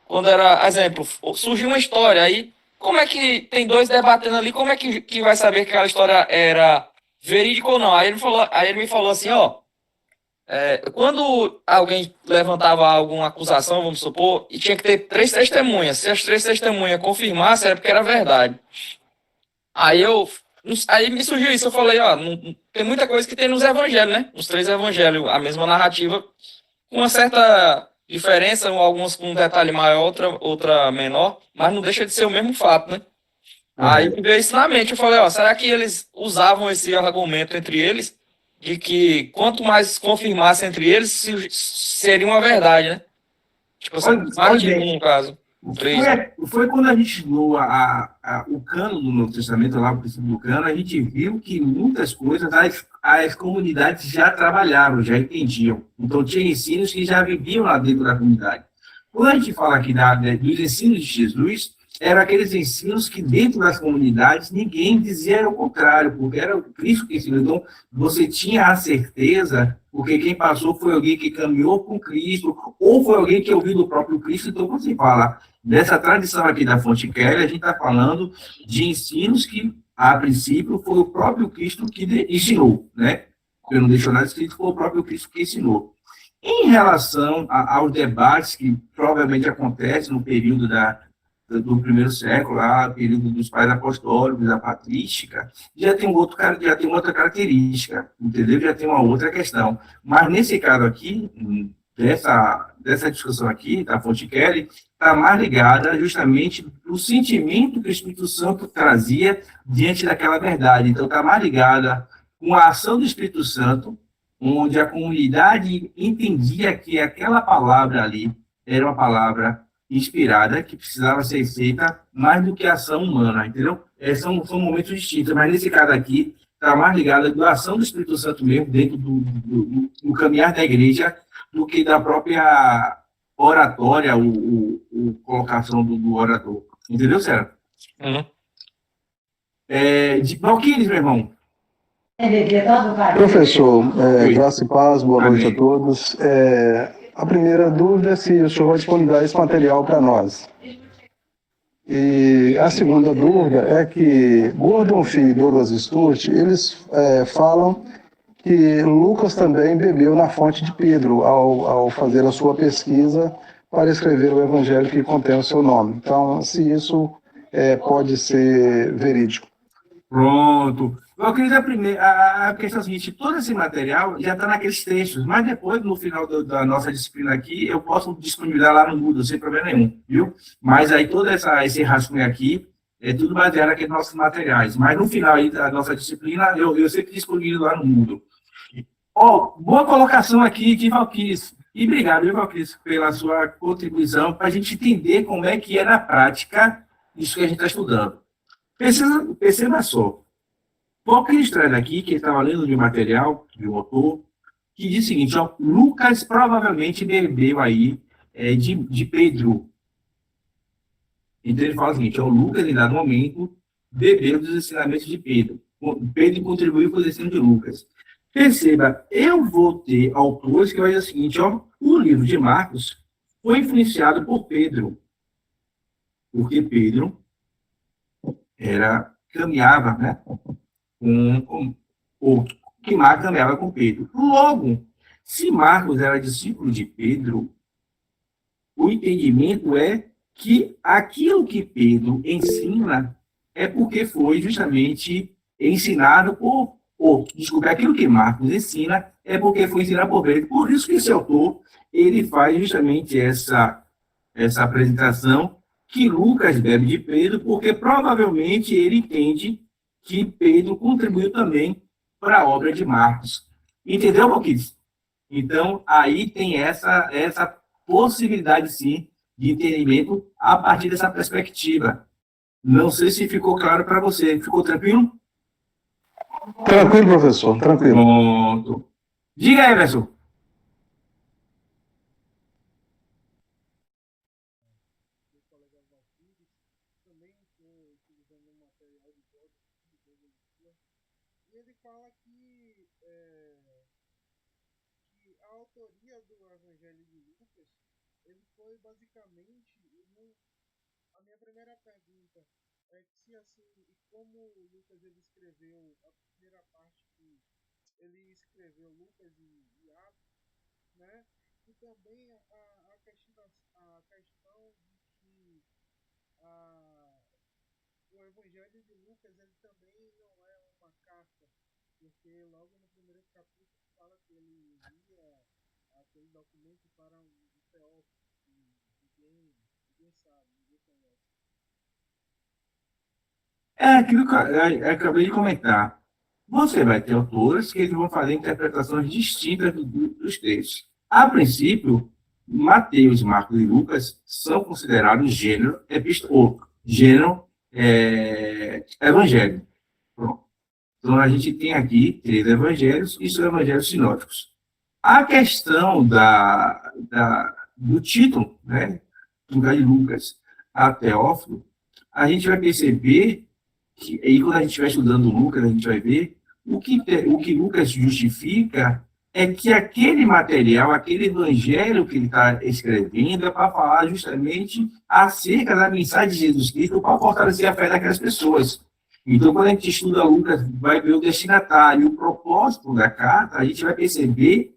quando era, exemplo, surgiu uma história aí, como é que tem dois debatendo ali, como é que vai saber que aquela história era verídica ou não? Aí ele me falou assim, ó, quando alguém levantava alguma acusação, vamos supor, e tinha que ter 3 testemunhas, se as 3 testemunhas confirmassem, era porque era verdade. Aí me surgiu isso, eu falei, ó, tem muita coisa que tem nos evangelhos, né? Nos 3 evangelhos, a mesma narrativa, com uma certa diferença, algumas com um detalhe maior, outra menor, mas não deixa de ser o mesmo fato, né? Aí me veio isso na mente, eu falei, ó, será que eles usavam esse argumento entre eles, de que quanto mais confirmasse entre eles, seria uma verdade, né? Tipo assim, mais de um, no caso. 3. Foi quando a gente estudou o cano do Novo Testamento, lá o princípio do cano, a gente viu que muitas coisas as comunidades já trabalhavam, já entendiam. Então, tinha ensinos que já viviam lá dentro da comunidade. Quando a gente fala aqui dos ensinos de Jesus, eram aqueles ensinos que dentro das comunidades ninguém dizia o contrário, porque era o Cristo que ensinou. Então, você tinha a certeza, porque quem passou foi alguém que caminhou com Cristo, ou foi alguém que ouviu do próprio Cristo. Então, quando se fala dessa tradição aqui da Fonte Kelly, a gente está falando de ensinos que, a princípio, foi o próprio Cristo que ensinou, né? Eu não deixou nada escrito, foi o próprio Cristo que ensinou. Em relação aos debates que provavelmente acontecem no período do primeiro século, lá, período dos pais apostólicos, da patrística, já tem outra característica, entendeu? Já tem uma outra questão. Mas nesse caso aqui, dessa discussão aqui, da Fonte Kelly, está mais ligada justamente do sentimento que o Espírito Santo trazia diante daquela verdade. Então, está mais ligada com a ação do Espírito Santo, onde a comunidade entendia que aquela palavra ali era uma palavra inspirada, que precisava ser feita mais do que a ação humana, entendeu? São momentos distintos, mas nesse caso aqui, está mais ligado à ação do Espírito Santo mesmo, dentro do caminhar da igreja, do que da própria oratória, colocação do orador. Entendeu, Sérgio? Uhum. De Valquíris, meu irmão. Professor, graça e paz, boa noite a todos. A primeira dúvida é se o senhor vai disponibilizar esse material para nós. E a segunda dúvida é que Gordon Fee e Douglas Sturt, eles falam que Lucas também bebeu na fonte de Pedro ao fazer a sua pesquisa para escrever o evangelho que contém o seu nome. Então, se isso pode ser verídico. Pronto. Eu acredito a questão é a seguinte, todo esse material já está naqueles textos, mas depois, no final da nossa disciplina aqui, eu posso disponibilizar lá no Moodle, sem problema nenhum, viu? Mas aí todo esse rascunho aqui é tudo baseado naqueles nossos materiais. Mas no final aí da nossa disciplina, eu sempre disponibilizo lá no Moodle. Boa colocação aqui de Valquíris. E obrigado, viu, Valquíris, pela sua contribuição para a gente entender como é que é na prática isso que a gente está estudando. Perceba só. Valquíris traz aqui, que ele estava lendo de um material, de um autor, que diz o seguinte, Lucas provavelmente bebeu aí de Pedro. Então ele fala o seguinte, Lucas, em dado momento, bebeu dos ensinamentos de Pedro. Pedro contribuiu com os ensinos de Lucas. Perceba, eu vou ter autores que vai dizer o seguinte, o livro de Marcos foi influenciado por Pedro. Porque Pedro caminhava, né? Que Marcos caminhava com Pedro. Logo, se Marcos era discípulo de Pedro, o entendimento é que aquilo que Pedro ensina é porque foi justamente ensinado aquilo que Marcos ensina é porque foi ensinado por Pedro. Por isso que esse autor, ele faz justamente essa apresentação que Lucas bebe de Pedro, porque provavelmente ele entende que Pedro contribuiu também para a obra de Marcos. Entendeu, Valquíris? Então, aí tem essa possibilidade, sim, de entendimento a partir dessa perspectiva. Não sei se ficou claro para você. Ficou tranquilo? Tranquilo, professor, tranquilo. Pronto. Diga aí, Everson. A minha primeira pergunta é que se assim, como Lucas ele escreveu a primeira parte que ele escreveu Lucas e Atos, né? E também a questão de que o Evangelho de Lucas ele também não é uma carta, porque logo no primeiro capítulo fala que ele envia aquele documento para um teófilo que ninguém sabe, ninguém conhece. Aquilo que eu acabei de comentar. Você vai ter autores que eles vão fazer interpretações distintas dos textos. A princípio, Mateus, Marcos e Lucas são considerados gênero evangelho. Pronto. Então, a gente tem aqui 3 evangelhos e são evangelhos sinóticos. A questão do título, né, do lugar de Lucas a Teófilo, a gente vai perceber que, aí quando a gente estiver estudando Lucas, a gente vai ver o que Lucas justifica é que aquele material, aquele evangelho que ele está escrevendo é para falar justamente acerca da mensagem de Jesus Cristo para fortalecer a fé daquelas pessoas. Então, quando a gente estuda Lucas, vai ver o destinatário, o propósito da carta, a gente vai perceber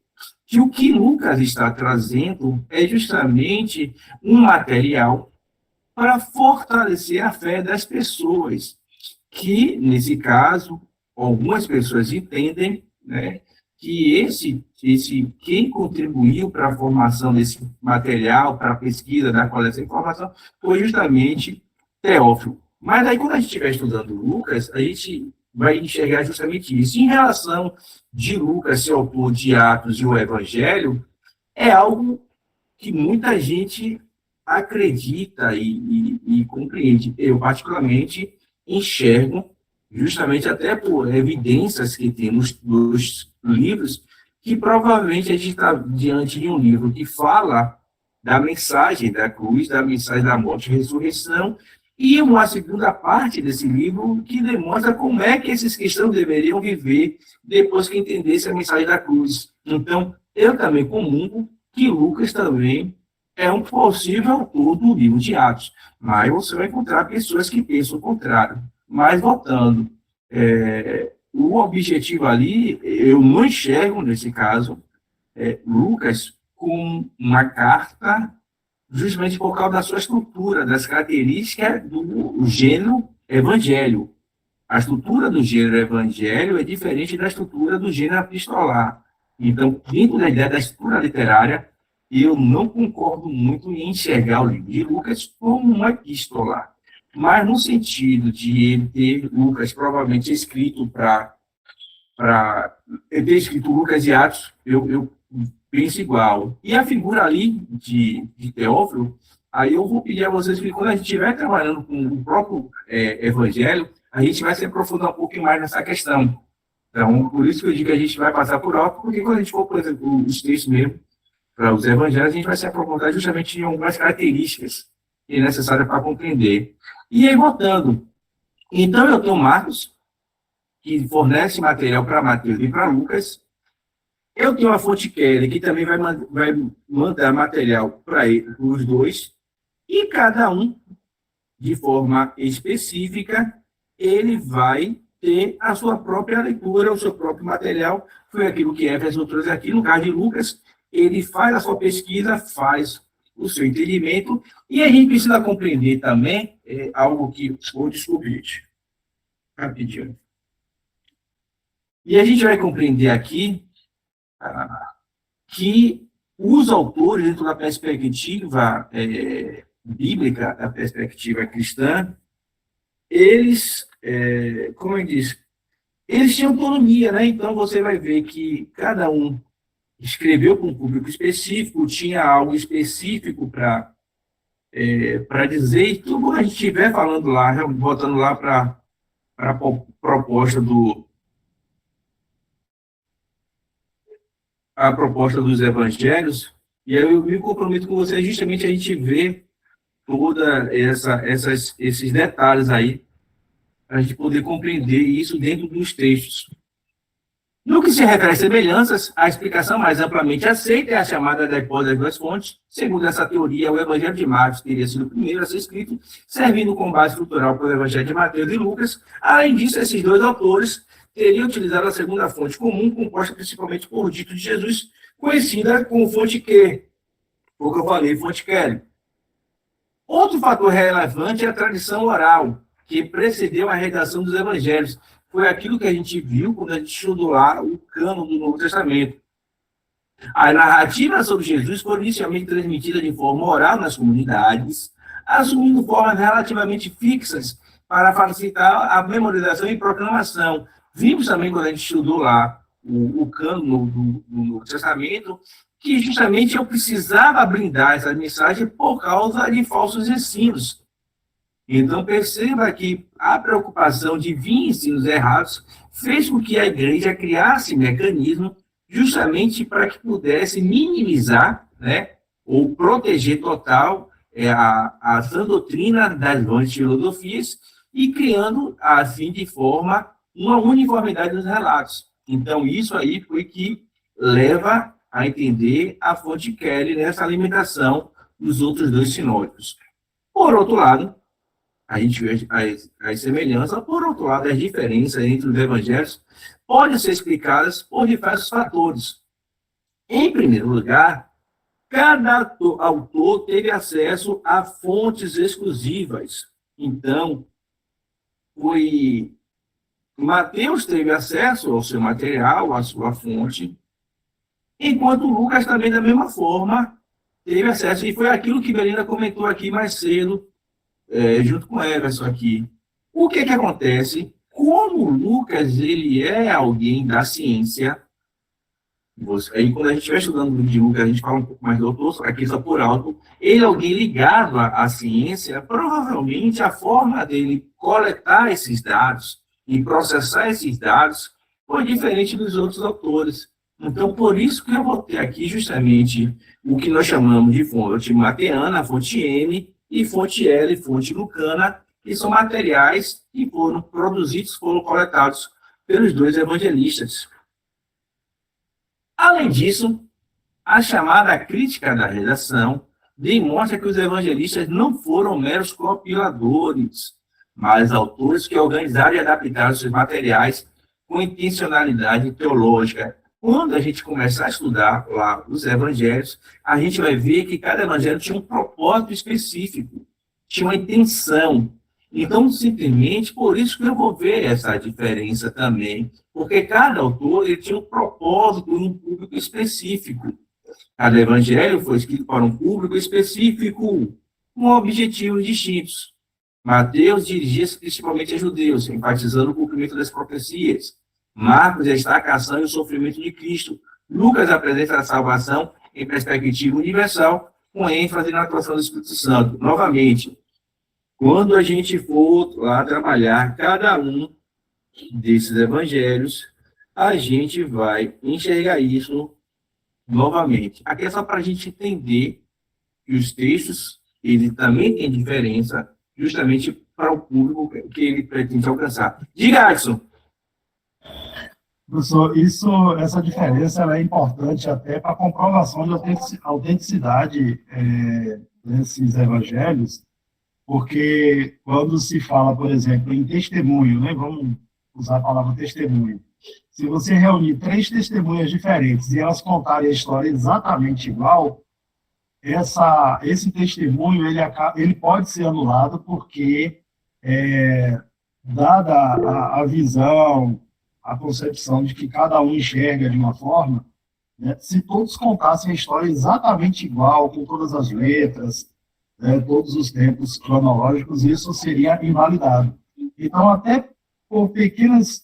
que o que Lucas está trazendo é justamente um material para fortalecer a fé das pessoas, que, nesse caso, algumas pessoas entendem, né, que quem contribuiu para a formação desse material, para a pesquisa da coleta dessa informação, foi justamente Teófilo. Mas aí, quando a gente estiver estudando Lucas, a gente vai enxergar justamente isso. Em relação de Lucas ser autor de Atos e o Evangelho, é algo que muita gente acredita e compreende. Eu, particularmente, enxergo, justamente até por evidências que tem nos livros, que provavelmente a gente está diante de um livro que fala da mensagem da cruz, da mensagem da morte e ressurreição, e uma segunda parte desse livro que demonstra como é que esses cristãos deveriam viver depois que entendessem a mensagem da cruz. Então, eu também comungo que Lucas também é um possível autor do livro de Atos, mas você vai encontrar pessoas que pensam o contrário. Mas, voltando, o objetivo ali, eu não enxergo, nesse caso, Lucas com uma carta justamente por causa da sua estrutura, das características do gênero evangelho. A estrutura do gênero evangelho é diferente da estrutura do gênero epistolar. Então, dentro da ideia da estrutura literária, eu não concordo muito em enxergar o livro de Lucas como uma epístola, mas no sentido de ele ter Lucas provavelmente escrito ele ter escrito Lucas e Atos, eu penso igual. E a figura ali de Teófilo, aí eu vou pedir a vocês que quando a gente estiver trabalhando com o próprio evangelho, a gente vai se aprofundar um pouco mais nessa questão. Então, por isso que eu digo que a gente vai passar por alto, porque quando a gente for, por exemplo, os textos mesmo, para os evangelhos, a gente vai se aprofundar justamente em algumas características que é necessárias para compreender. E aí, voltando. Então, eu tenho Marcos, que fornece material para Mateus e para Lucas. Eu tenho a fonte Keller, que também vai mandar material para os dois. E cada um, de forma específica, ele vai ter a sua própria leitura, o seu próprio material. Foi aquilo que Éfeso trouxe aqui. No caso de Lucas, ele faz a sua pesquisa, faz o seu entendimento, e a gente precisa compreender também algo que vou descobrir rapidinho. E a gente vai compreender aqui que os autores, dentro da perspectiva bíblica, da perspectiva cristã, eles, como eu disse, eles tinham autonomia, né? Então você vai ver que cada um escreveu para um público específico, tinha algo específico para dizer, e tudo a gente estiver falando lá, voltando lá para a proposta dos evangelhos, e aí eu me comprometo com vocês justamente a gente ver toda esses detalhes aí, para a gente poder compreender isso dentro dos textos. No que se refere às semelhanças, a explicação mais amplamente aceita é a chamada da hipótese das duas fontes. Segundo essa teoria, o Evangelho de Marcos teria sido o primeiro a ser escrito, servindo como base estrutural para o Evangelho de Mateus e Lucas. Além disso, esses dois autores teriam utilizado a segunda fonte comum, composta principalmente por dito de Jesus, conhecida como fonte Q, o que eu falei, fonte Kelly. Outro fator relevante é a tradição oral, que precedeu a redação dos evangelhos. Foi aquilo que a gente viu quando a gente estudou lá o cânon do Novo Testamento. A narrativa sobre Jesus foi inicialmente transmitida de forma oral nas comunidades, assumindo formas relativamente fixas para facilitar a memorização e proclamação. Vimos também, quando a gente estudou lá o cânon do Novo Testamento, que justamente eu precisava blindar essa mensagem por causa de falsos ensinos. Então, perceba que a preocupação de vir ensinos errados fez com que a igreja criasse mecanismo justamente para que pudesse minimizar, né, ou proteger total a sã doutrina das grandes filosofias e criando, assim, de forma, uma uniformidade nos relatos. Então, isso aí foi que leva a entender a fonte Kelly nessa alimentação dos outros dois sinóticos. Por outro lado, a gente vê as semelhanças, por outro lado, as diferenças entre os evangelhos podem ser explicadas por diversos fatores. Em primeiro lugar, cada autor teve acesso a fontes exclusivas. Então, Mateus teve acesso ao seu material, à sua fonte, enquanto Lucas também, da mesma forma, teve acesso. E foi aquilo que Belinda comentou aqui mais cedo, junto com Everson aqui. O que acontece? Como Lucas ele é alguém da ciência, aí quando a gente estiver estudando o livro de Lucas, a gente fala um pouco mais do autor, aqui só por alto, ele é alguém ligado à ciência, provavelmente a forma dele coletar esses dados e processar esses dados foi diferente dos outros autores. Então, por isso que eu vou ter aqui justamente o que nós chamamos de fonte mateana, fonte M, e fonte L, fonte lucana, que são materiais que foram produzidos, foram coletados pelos dois evangelistas. Além disso, a chamada crítica da redação demonstra que os evangelistas não foram meros compiladores, mas autores que organizaram e adaptaram seus materiais com intencionalidade teológica. Quando a gente começar a estudar lá os evangelhos, a gente vai ver que cada evangelho tinha um propósito específico, tinha uma intenção. Então, simplesmente, por isso que eu vou ver essa diferença também, porque cada autor ele tinha um propósito em um público específico. Cada evangelho foi escrito para um público específico, com objetivos distintos. Mateus dirigia-se principalmente a judeus, enfatizando o cumprimento das profecias. Marcos destaca a ação e o sofrimento de Cristo. Lucas apresenta a salvação em perspectiva universal, com ênfase na atuação do Espírito Santo. Novamente, quando a gente for lá trabalhar cada um desses evangelhos, a gente vai enxergar isso novamente. Aqui é só para a gente entender que os textos, ele também tem diferença, justamente para o público que ele pretende alcançar. Diga, Adson. Professor, essa diferença ela é importante até para a comprovação de autenticidade desses evangelhos, porque quando se fala, por exemplo, em testemunho, né, vamos usar a palavra testemunho, se você reunir 3 testemunhas diferentes e elas contarem a história exatamente igual, esse testemunho ele pode ser anulado porque, dada a visão, a concepção de que cada um enxerga de uma forma, né, se todos contassem a história exatamente igual, com todas as letras, todos os tempos cronológicos, isso seria invalidado. Então, até por pequenos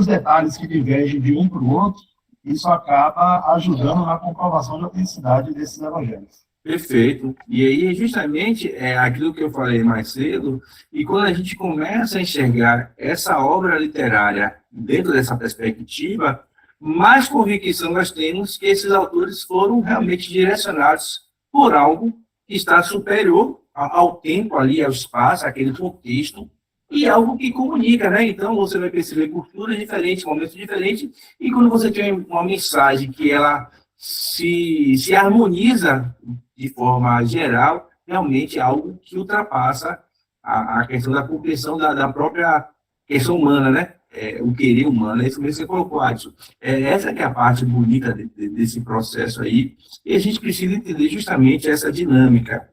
detalhes que divergem de um para o outro, isso acaba ajudando na comprovação de autenticidade desses evangelhos. Perfeito. E aí, justamente, aquilo que eu falei mais cedo, e quando a gente começa a enxergar essa obra literária dentro dessa perspectiva, mais convicção nós temos que esses autores foram realmente direcionados por algo que está superior ao tempo ali, ao espaço, àquele contexto, e algo que comunica, né? Então, você vai perceber culturas diferentes, momentos diferentes, e quando você tem uma mensagem que ela se harmoniza de forma geral, realmente é algo que ultrapassa a questão da compreensão da própria questão humana, né? O querer humano, é isso mesmo que você colocou, Adson. Essa que é a parte bonita desse processo aí, e a gente precisa entender justamente essa dinâmica.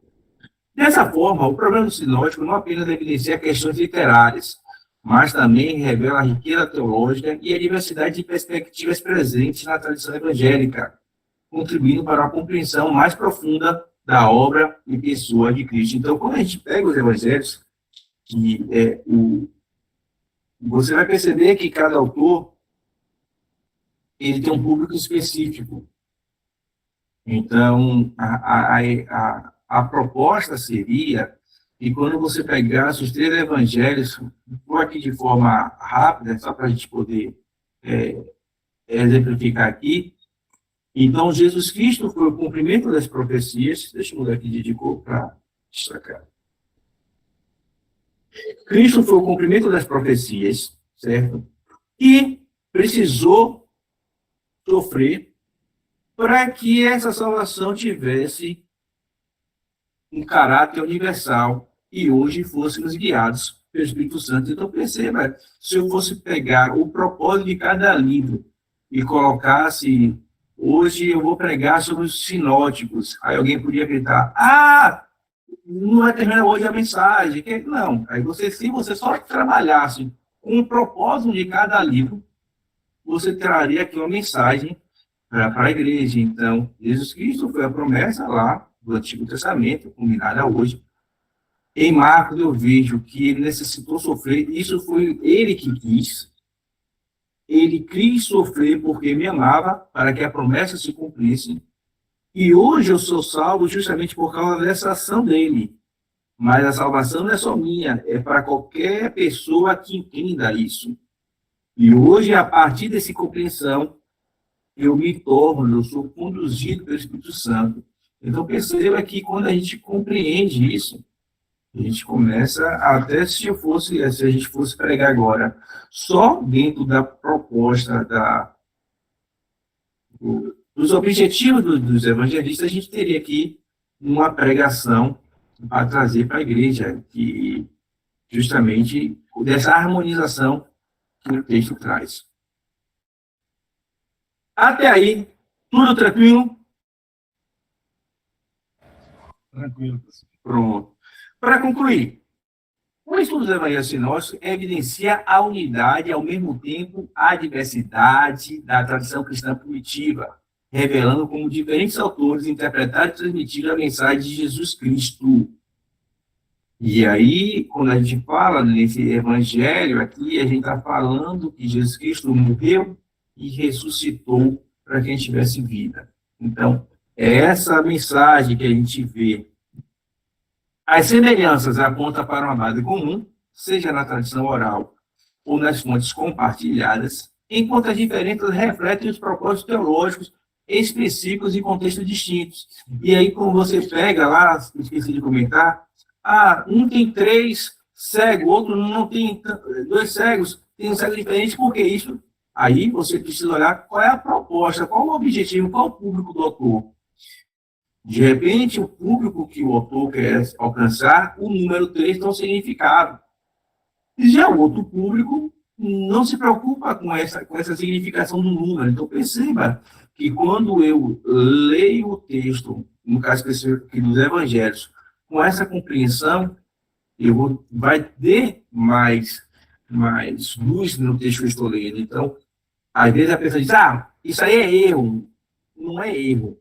Dessa forma, o problema do sinótico não apenas evidencia questões literárias, mas também revela a riqueza teológica e a diversidade de perspectivas presentes na tradição evangélica, contribuindo para uma compreensão mais profunda da obra e pessoa de Cristo. Então, quando a gente pega os evangelhos, você vai perceber que cada autor ele tem um público específico. Então, a proposta seria que quando você pegasse os 3 evangelhos, vou aqui de forma rápida, só para a gente poder exemplificar aqui, Então, Jesus Cristo foi o cumprimento das profecias. Deixa eu mudar aqui de cor para destacar. Cristo foi o cumprimento das profecias, certo? E precisou sofrer para que essa salvação tivesse um caráter universal e hoje fôssemos guiados pelo Espírito Santo. Então, perceba, se eu fosse pegar o propósito de cada livro e colocasse, hoje eu vou pregar sobre os sinóticos, aí alguém podia gritar, não vai terminar hoje a mensagem. Não, aí você, se você só trabalhasse com o propósito de cada livro, você traria aqui uma mensagem para a igreja. Então, Jesus Cristo foi a promessa lá do Antigo Testamento, combinada hoje. Em Marcos eu vejo que ele necessitou sofrer, isso foi ele que quis. Ele quis sofrer porque me amava, para que a promessa se cumprisse. E hoje eu sou salvo justamente por causa dessa ação dele. Mas a salvação não é só minha, é para qualquer pessoa que entenda isso. E hoje, a partir dessa compreensão, eu sou conduzido pelo Espírito Santo. Então, perceba que quando a gente compreende isso, a gente começa, até se a gente fosse pregar agora, só dentro da proposta, dos objetivos dos evangelistas, a gente teria aqui uma pregação para trazer para a igreja, que justamente dessa harmonização que o texto traz. Até aí, tudo tranquilo? Tranquilo, professor. Pronto. Para concluir, o estudo dos evangelhos sinóticos evidencia a unidade e, ao mesmo tempo, a diversidade da tradição cristã primitiva, revelando como diferentes autores interpretaram e transmitiram a mensagem de Jesus Cristo. E aí, quando a gente fala nesse evangelho aqui, a gente está falando que Jesus Cristo morreu e ressuscitou para que a gente tivesse vida. Então, é essa mensagem que a gente vê. As semelhanças apontam para uma base comum, seja na tradição oral ou nas fontes compartilhadas, enquanto as diferenças refletem os propósitos teológicos específicos e contextos distintos. E aí, quando você pega lá, esqueci de comentar, um tem 3 cegos, outro não tem 2 cegos, tem um cego diferente, por que isso? Aí você precisa olhar qual é a proposta, qual o objetivo, qual o público do autor. De repente, o público que o autor quer alcançar, o número 3 não significado. Já o outro público não se preocupa com essa significação do número. Então, perceba que quando eu leio o texto, no caso específico dos evangelhos, com essa compreensão, vai ter mais luz no texto que eu estou lendo. Então, às vezes a pessoa diz, isso aí é erro. Não é erro.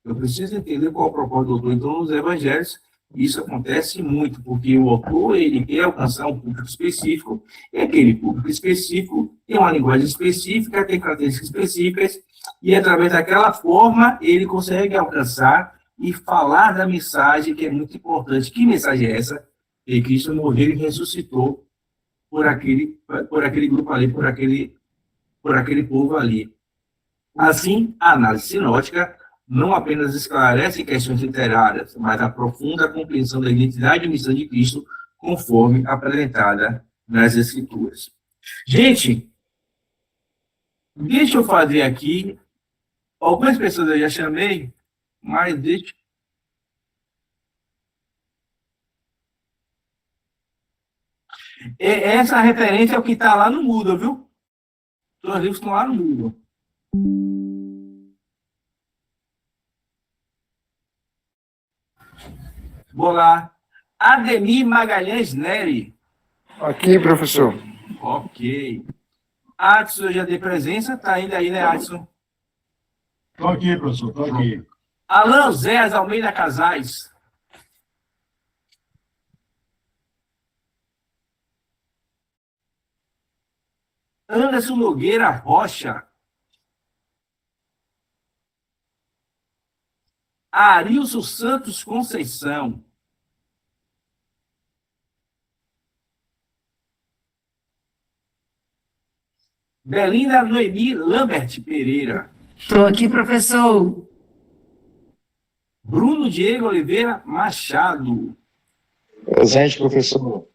Eu preciso entender qual é o propósito do autor. Então, nos evangelhos, isso acontece muito, porque o autor, ele quer alcançar um público específico, e aquele público específico tem uma linguagem específica, tem características específicas, e através daquela forma, ele consegue alcançar e falar da mensagem que é muito importante. Que mensagem é essa? Que Cristo morreu e ressuscitou por aquele grupo ali, por aquele povo ali. Assim, a análise sinótica não apenas esclarece questões literárias, mas aprofunda a compreensão da identidade e missão de Cristo conforme apresentada nas Escrituras. Gente, deixa eu fazer aqui, algumas pessoas eu já chamei, mas deixa... Essa referência é o que está lá no Moodle, viu? Os livros estão lá no Moodle. Vou lá. Ademir Magalhães Neri. Aqui, professor. Ok. Adson, eu já dei presença, está ainda aí, né, Adson? Estou aqui, professor, estou aqui. Alan Zéas Almeida Casais. Anderson Nogueira Rocha. Arilson Santos Conceição. Belinda Noemi Lambert Pereira. Estou aqui, professor. Bruno Diego Oliveira Machado. Presente, professor.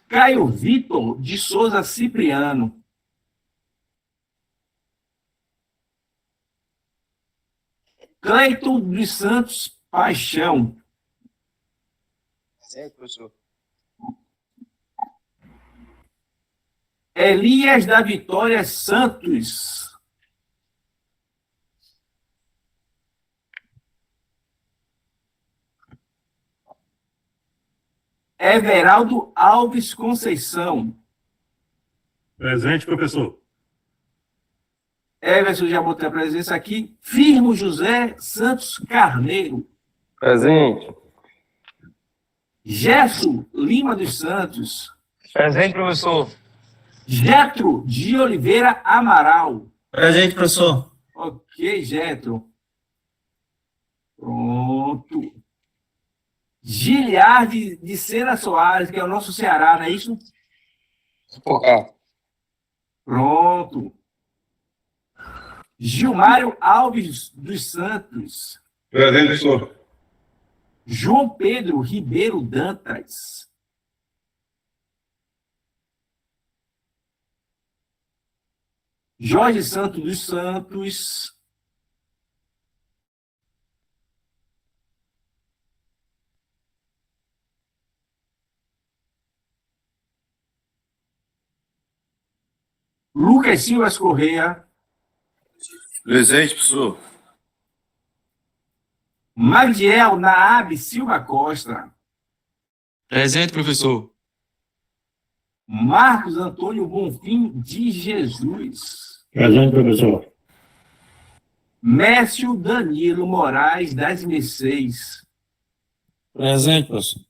Caio Vitor de Souza Cipriano. Cleiton dos Santos Paixão. Presente, professor. Elias da Vitória Santos. Everaldo Alves Conceição. Presente, professor. Everson, já botei a presença aqui. Firmo José Santos Carneiro. Presente. Gerson Lima dos Santos. Presente, professor. Getro de Oliveira Amaral. Presente, professor. Ok, Getro. Pronto. Giliardi de Sena Soares, que é o nosso Ceará, não é isso? Por cá. Pronto. Gilmário Alves dos Santos. Presente, professor. João Pedro Ribeiro Dantas. Jorge Santos dos Santos. Lucas Silvas Correia. Presente, professor. Magdiel Naab Silva Costa. Presente, professor. Marcos Antônio Bonfim de Jesus. Presente, professor. Mécio Danilo Moraes das Mercês. Presente, professor.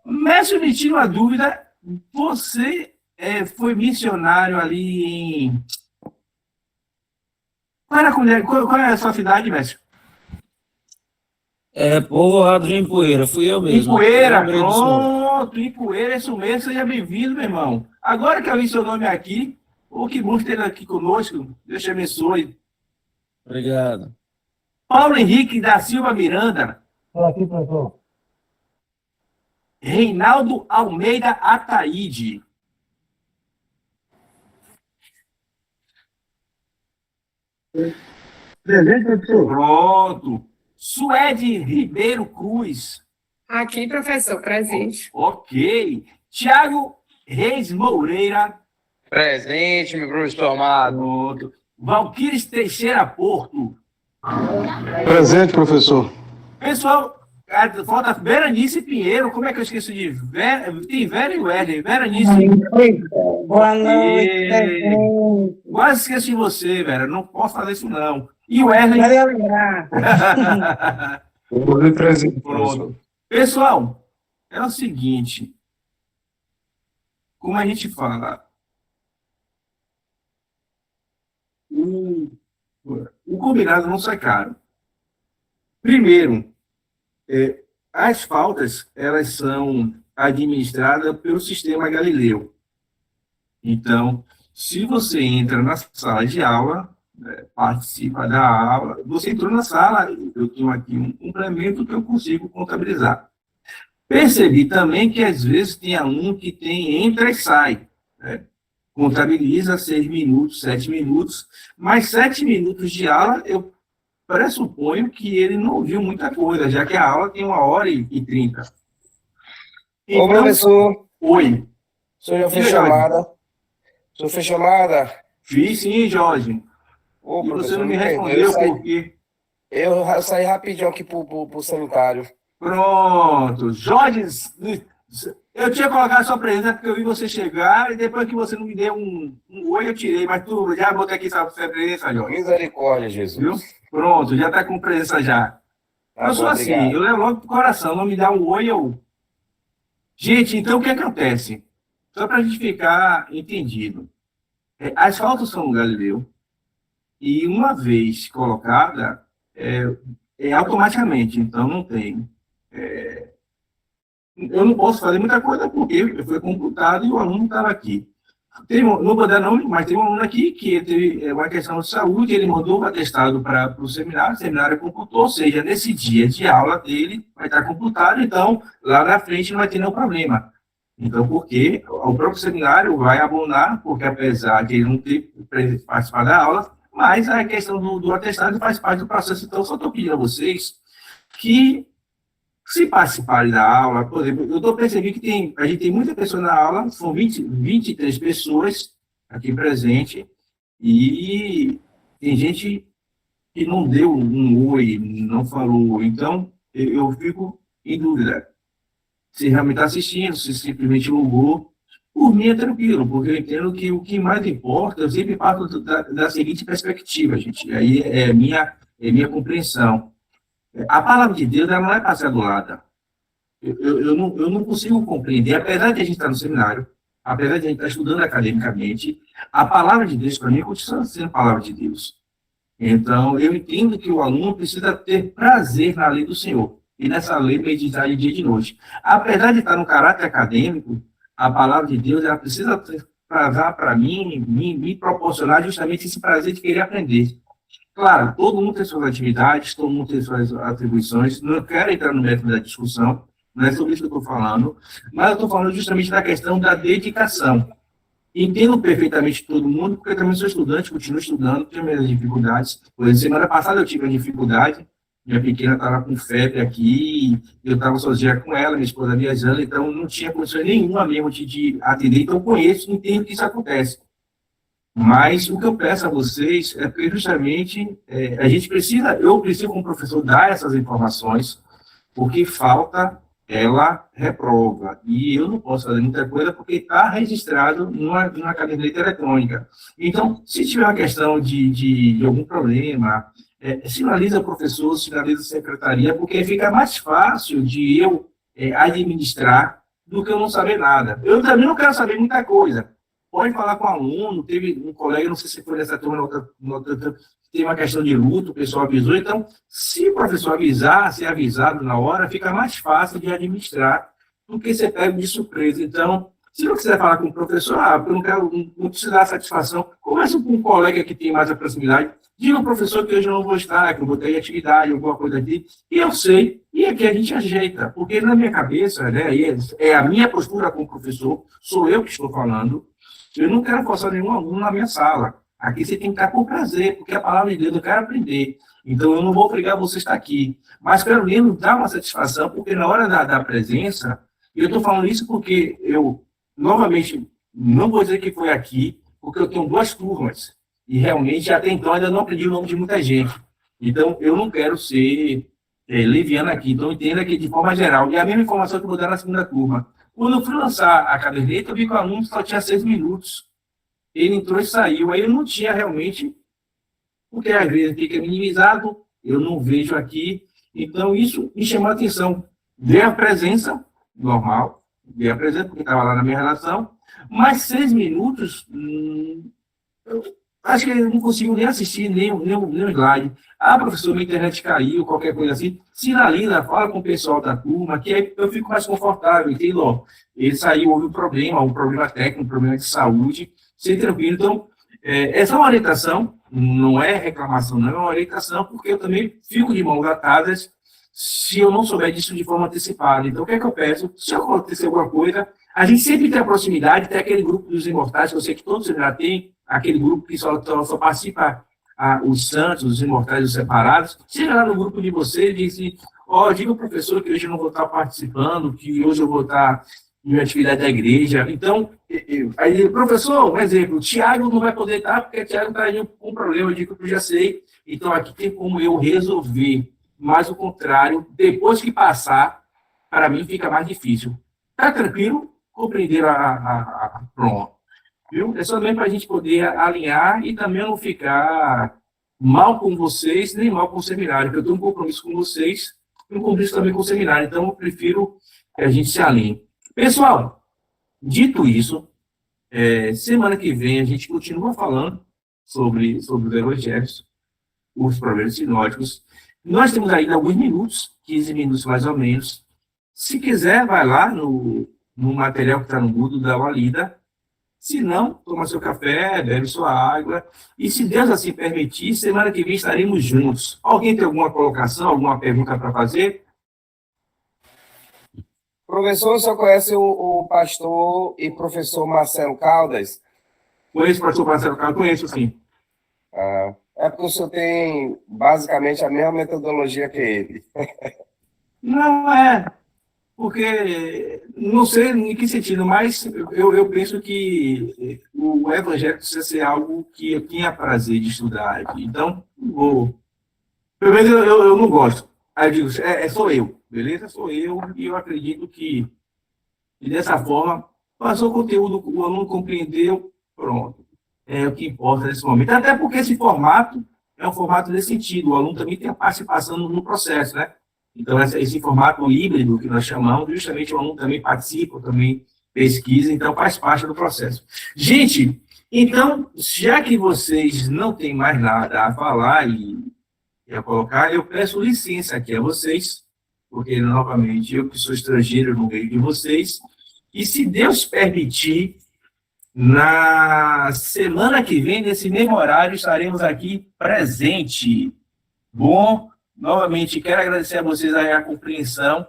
Mécio, me tira uma dúvida. Você foi missionário ali em... Qual é a sua cidade, Mécio? Povoado de Empoeira, fui eu mesmo. Ipueira, Lembrei do senhor. pronto, Ipueira, isso mesmo, seja bem-vindo, meu irmão. Agora que eu vi seu nome aqui, que bom ter aqui conosco, Deus te abençoe. Obrigado. Paulo Henrique da Silva Miranda. Estou aqui, professor. Reinaldo Almeida Ataíde. Presente, professor. Pronto. Suede Ribeiro Cruz. Aqui, professor, presente. Ok. Tiago Reis Moreira. Presente, meu professor amado. Pronto. Valquíris Teixeira Porto. Presente, professor. Pessoal, falta Veranice Pinheiro. Como é que eu esqueço de tem Vera e Wesley. Veranice. Boa noite. Quase esqueço de você, Vera. Não posso fazer isso, não. E o Wesley. Valeu, lembrar. Presente, Pronto. Pessoal, é o seguinte. Como a gente fala, o combinado não sai caro. Primeiro, as faltas, elas são administradas pelo sistema Galileu. Então, se você entra na sala de aula, participa da aula, você entrou na sala, eu tenho aqui um complemento que eu consigo contabilizar. Percebi também que, às vezes, tem aluno que entra e sai, né? Contabiliza 6 minutos, 7 minutos, mas 7 minutos de aula, eu pressuponho que ele não ouviu muita coisa, já que a aula tem 1h30. Ô, professor. Oi. O senhor já fez chamada? O senhor fez chamada? Fiz sim, Jorge. Ô, E você professor, não me me perdoe, respondeu por quê? eu saí rapidinho aqui pro sanitário. Pronto. Jorge, eu tinha colocado a sua presença porque eu vi você chegar e depois que você não me deu um oi, eu tirei. Mas tu já botei aqui sua presença, Jorge. Misericórdia, Jesus. Viu? Pronto, já está com presença já. Tá Eu sou bom, assim, obrigado. eu levo logo pro coração, não me dá um oi, eu... Gente, então o que acontece? Só para a gente ficar entendido. As faltas são no Galileu e uma vez colocada, automaticamente, então não tem eu não posso fazer muita coisa porque foi computado e o aluno estava aqui. Não vou dar nome, mas tem um aluno aqui que teve uma questão de saúde, ele mandou o atestado para o seminário computou, ou seja, nesse dia de aula dele vai estar computado, então lá na frente não vai ter nenhum problema. Então, porque o próprio seminário vai abonar, porque apesar de ele não ter participado da aula, mas a questão do atestado faz parte do processo. Então, só estou pedindo a vocês que, se participarem da aula, por exemplo, eu estou percebendo que a gente tem muita pessoa na aula, são 23 pessoas aqui presentes, e tem gente que não deu um oi, não falou. Então, eu fico em dúvida. Se realmente está assistindo, se simplesmente logou, por mim é tranquilo, porque eu entendo que o que mais importa, eu sempre parto da seguinte perspectiva, gente, aí é minha compreensão. A palavra de Deus ela não é passeadolada. Eu não consigo compreender, apesar de a gente estar no seminário, apesar de a gente estar estudando academicamente, a palavra de Deus, para mim, continua sendo a palavra de Deus. Então, eu entendo que o aluno precisa ter prazer na lei do Senhor, e nessa lei meditar de dia e de noite. Apesar de estar no caráter acadêmico, a palavra de Deus ela precisa trazer para mim, me proporcionar justamente esse prazer de querer aprender. Claro, todo mundo tem suas atividades, todo mundo tem suas atribuições, não quero entrar no método da discussão, não é sobre isso que eu estou falando, mas eu estou falando justamente da questão da dedicação. Entendo perfeitamente todo mundo, porque eu também sou estudante, continuo estudando, tenho minhas dificuldades. Por exemplo, semana passada eu tive uma dificuldade, minha pequena estava com febre aqui, eu estava sozinha com ela, minha esposa viajando, então não tinha condição nenhuma mesmo de atender, então conheço, entendo que isso acontece. Mas o que eu peço a vocês é que justamente eu preciso como professor dar essas informações, porque falta, ela reprova. E eu não posso fazer muita coisa porque está registrado numa caderneta eletrônica. Então, se tiver uma questão de algum problema, sinaliza o professor, sinaliza a secretaria, porque fica mais fácil de eu administrar do que eu não saber nada. Eu também não quero saber muita coisa. Pode falar com o aluno, teve um colega, não sei se foi nessa turma, teve uma questão de luto, o pessoal avisou, então, se o professor avisar, ser avisado na hora, fica mais fácil de administrar do que ser pego de surpresa. Então, se não quiser falar com o professor, eu não quero, não preciso dar satisfação, conversa com um colega que tem mais a proximidade, diga ao professor que hoje eu não vou estar, que eu vou ter atividade, alguma coisa aqui, e eu sei, e aqui a gente ajeita, porque na minha cabeça, né, é a minha postura como professor, sou eu que estou falando. Eu não quero forçar nenhum aluno na minha sala. Aqui você tem que estar com prazer, porque a palavra de Deus eu quero aprender. Então, eu não vou obrigar você a estar aqui. Mas, pelo menos, dá uma satisfação, porque na hora da presença, eu estou falando isso porque eu, novamente, não vou dizer que foi aqui, porque eu tenho 2 turmas. E, realmente, até então, ainda não aprendi o nome de muita gente. Então, eu não quero ser leviano aqui. Então, entenda que, de forma geral, e a mesma informação que eu vou dar na segunda turma. Quando eu fui lançar a caderneta, eu vi que o aluno só tinha 6 minutos. Ele entrou e saiu. Aí eu não tinha realmente, porque às vezes fica minimizado, eu não vejo aqui. Então, isso me chamou a atenção. Dei a presença, normal, dei a presença, porque estava lá na minha relação, mas 6 minutos, eu acho que ele não conseguiu nem assistir nem o slide. Professor, minha internet caiu, qualquer coisa assim. Sinaliza, fala com o pessoal da turma, que aí eu fico mais confortável, entendeu? Ó, ele saiu, houve um problema técnico, um problema de saúde, sem tranquilo. Então, essa é uma orientação, não é reclamação, não é uma orientação, porque eu também fico de mãos atadas se eu não souber disso de forma antecipada. Então, o que é que eu peço? Se acontecer alguma coisa, a gente sempre tem a proximidade, tem aquele grupo dos imortais, que eu sei que todos já têm, aquele grupo que só participa os santos, os imortais, os separados. Chega lá no grupo de vocês e diz, diga ao professor que hoje eu não vou estar participando, que hoje eu vou estar em uma atividade da igreja. Então, aí, professor, um exemplo, o Tiago não vai poder estar, porque o Tiago está com um problema, eu digo que eu já sei, então aqui tem como eu resolver, mas o contrário, depois que passar, para mim fica mais difícil. Tá tranquilo? Compreenderam pronto. Viu? É só mesmo para a gente poder alinhar e também não ficar mal com vocês, nem mal com o seminário, porque eu tenho um compromisso com vocês e um compromisso também com o seminário, então eu prefiro que a gente se alinhe. Pessoal, dito isso, semana que vem a gente continua falando sobre os evangelhos, os problemas sinóticos. Nós temos ainda alguns minutos, 15 minutos mais ou menos. Se quiser, vai lá no material que está no Moodle, dá uma lida. Se não, toma seu café, bebe sua água. E se Deus assim permitir, semana que vem estaremos juntos. Alguém tem alguma colocação, alguma pergunta para fazer? Professor, o senhor conhece o pastor e professor Marcelo Caldas? Conheço o pastor Marcelo Caldas, conheço sim. É porque o senhor tem basicamente a mesma metodologia que ele. Não é, porque não sei em que sentido, mas eu penso que o evangelho precisa ser algo que eu tinha prazer de estudar. Então, pelo menos eu não gosto. Aí eu digo, sou eu, beleza? Sou eu, e eu acredito que dessa forma, passou o conteúdo, o aluno compreendeu, pronto. É o que importa nesse momento. Até porque esse formato é um formato nesse sentido, o aluno também tem a participação no processo, né? Então, esse formato híbrido que nós chamamos, justamente o aluno também participa, também pesquisa, então faz parte do processo. Gente, então, já que vocês não têm mais nada a falar e a colocar, eu peço licença aqui a vocês, porque, novamente, eu que sou estrangeiro no meio de vocês, e se Deus permitir, na semana que vem, nesse mesmo horário, estaremos aqui presente. Bom, novamente, quero agradecer a vocês a compreensão.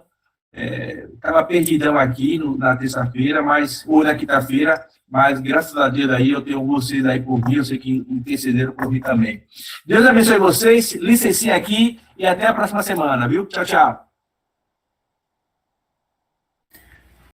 Estava perdidão aqui na terça-feira, ou na quinta-feira, mas graças a Deus aí eu tenho vocês aí por mim, eu sei que intercederam por mim também. Deus abençoe vocês, licencinha aqui e até a próxima semana, viu? Tchau, tchau.